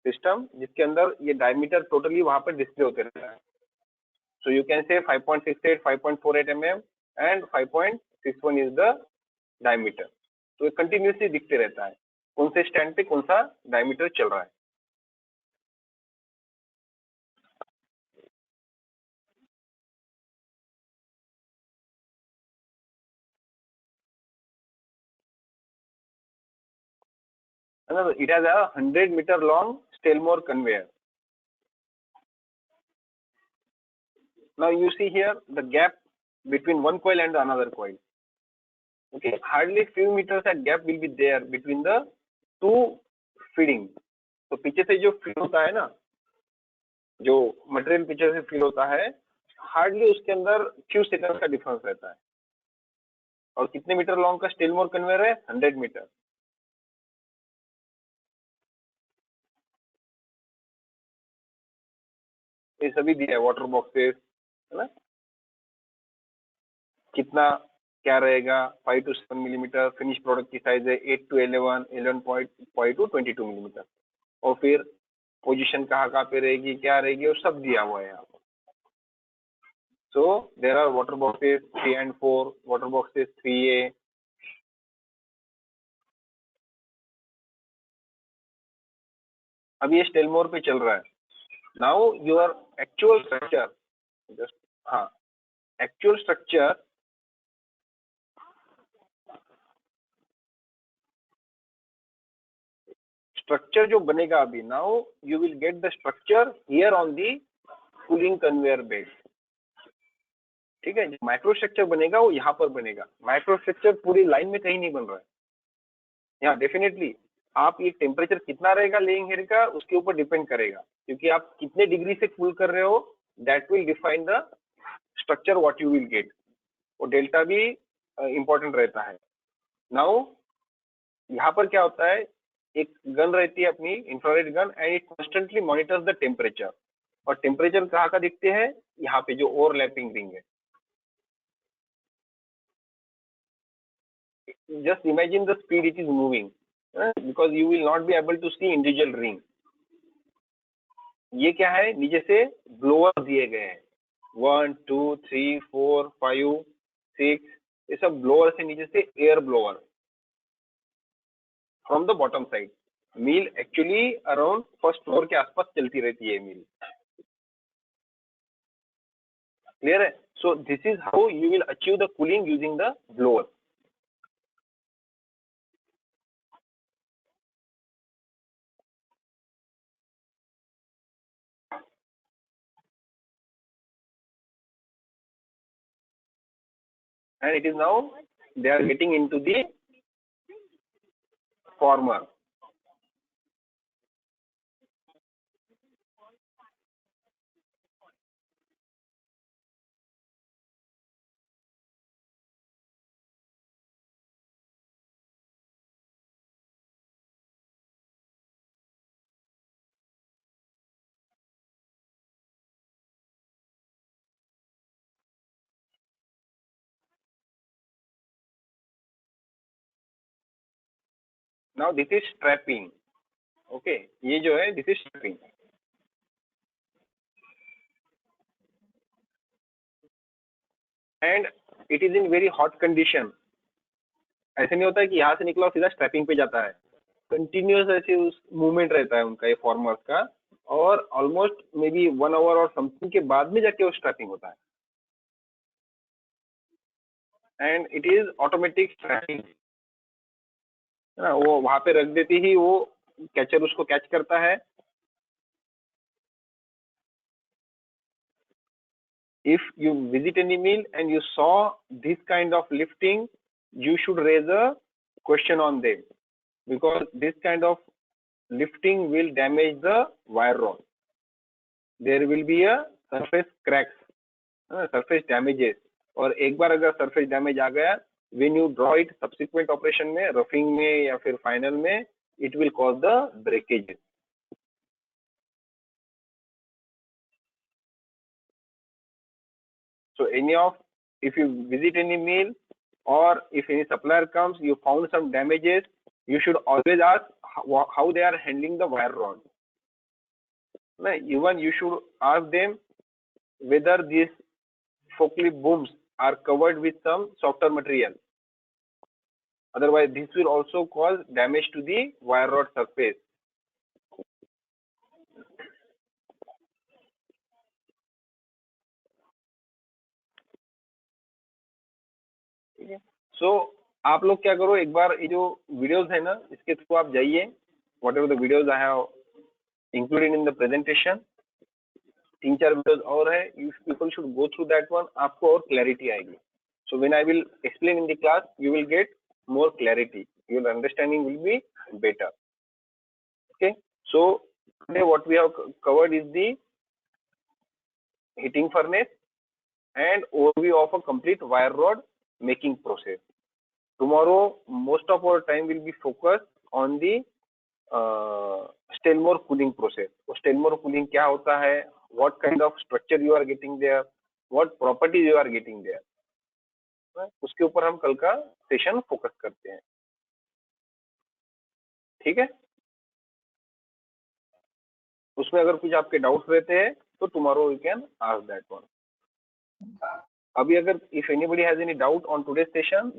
सिस्टम जिसके अंदर ये डायमीटर टोटली वहां पर डिस्प्ले होते रहता है। सो यू कैन से 5.68, 5.48 mm and 5.61 is the diameter. तो ये कंटिन्यूसली दिखते रहता है कौन से स्टैंड पे कौन सा डायमीटर चल रहा है। It has a 100-meter long Stellmore conveyor. Now you see here the gap between one coil and another coil. Okay, hardly few meters that gap will be there between the two feeding. तो पीछे से जो feed होता है ना, जो material पीछे से फीड होता है, हार्डली उसके अंदर फ्यू सेकंड का डिफरेंस रहता है। और कितने मीटर लॉन्ग का स्टेलमोर कन्वेयर है? 100 मीटर। ये सभी दिया है वाटर बॉक्सेस, है ना। कितना क्या रहेगा? 5 to 7 मिलीमीटर। फिनिश प्रोडक्ट की साइज है 8 to 11, 11.5 to 22 मिलीमीटर। और फिर पोजीशन कहाँ पे रहेगी, क्या रहेगी, वो सब दिया हुआ है यहाँ पर। So there are water boxes 3 and 4, water boxes 3A। अभी ये स्टेलमोर पे चल रहा है। Now your actual structure, just हाँ, एक्चुअल स्ट्रक्चर जो बनेगा अभी, now you will get the structure here on the cooling conveyor belt. ठीक है, माइक्रो स्ट्रक्चर बनेगा वो यहाँ पर बनेगा। माइक्रो स्ट्रक्चर पूरी लाइन में कहीं नहीं बन रहा है। यहाँ डेफिनेटली आप ये टेम्परेचर कितना रहेगा लेइंग हेड का, उसके ऊपर डिपेंड करेगा, क्योंकि आप कितने डिग्री से कूल कर रहे हो, that will define the structure what you will gate. और डेल्टा भी इंपॉर्टेंट रहता है। नाउ यहाँ पर क्या होता है, एक गन रहती है अपनी infrared gun, and it constantly monitors the temperature. और टेम्परेचर कहाँ का दिखते हैं? यहाँ पे जो ओवरलैपिंग रिंग है। Just imagine the speed it is moving, because you will not be able to see individual ring. ये क्या है? नीचे से ब्लोअर दिए गए हैं 1, 2, 3, 4, 5, 6। ये सब ब्लोअर से नीचे से air blower from the bottom side. Mill actually around first floor के आसपास चलती रहती है मिल। क्लियर है? So this is how you will achieve the cooling using the blower. And it is now they are getting into the former. Now this is strapping. Okay, ये जो है this is strapping. And it is in very hot condition. ऐसे नहीं होता है कि यहाँ से निकला और सीधा स्ट्रैपिंग पे जाता है. कंटिन्यूअस ऐसे उस मूवमेंट रहता है उनका, ये फॉर्मर्स का, और ऑलमोस्ट मे बी 1 आवर और समथिंग के बाद में जाके वो स्ट्रैपिंग होता है. And it is automatic strapping. वो वहां पे रख देती ही वो कैचर उसको कैच करता है. If you visit any mill and you saw this kind of lifting, you should raise a question on them, because this kind of lifting will damage the wire rod. There will be a surface cracks, surface damages. और एक बार अगर surface damage आ गया, when you draw it subsequent operation में, roughing में या फिर final में, it will cause the breakage. So if you visit any mill or if any supplier comes, you found some damages, you should always ask how they are handling the wire rod. Even you should ask them whether these forklift booms are covered with some softer material. Otherwise, this will also cause damage to the wire rod surface. सो आप लोग क्या करो, एक बार ये जो videos है ना, इसके थ्रू आप जाइए. What ever the videos I have included in the presentation, 3-4 videos और है, you people should go through that one. आपको और क्लैरिटी आएगी. So when I will explain in the class, you will gate more clarity, your understanding will be better. Okay, so today what we have covered is the heating furnace and overview of a complete wire rod making process. Tomorrow most of our time will be focused on the Stellmore cooling process. So Stellmore cooling क्या होता है, what kind of structure you are getting there, what properties you are getting there, उसके ऊपर हम कल का session focus करते हैं. ठीक है, उसमें अगर कुछ आपके डाउट्स रहते हैं तो tomorrow you can ask that one. अभी अगर if anybody has any doubt on today session,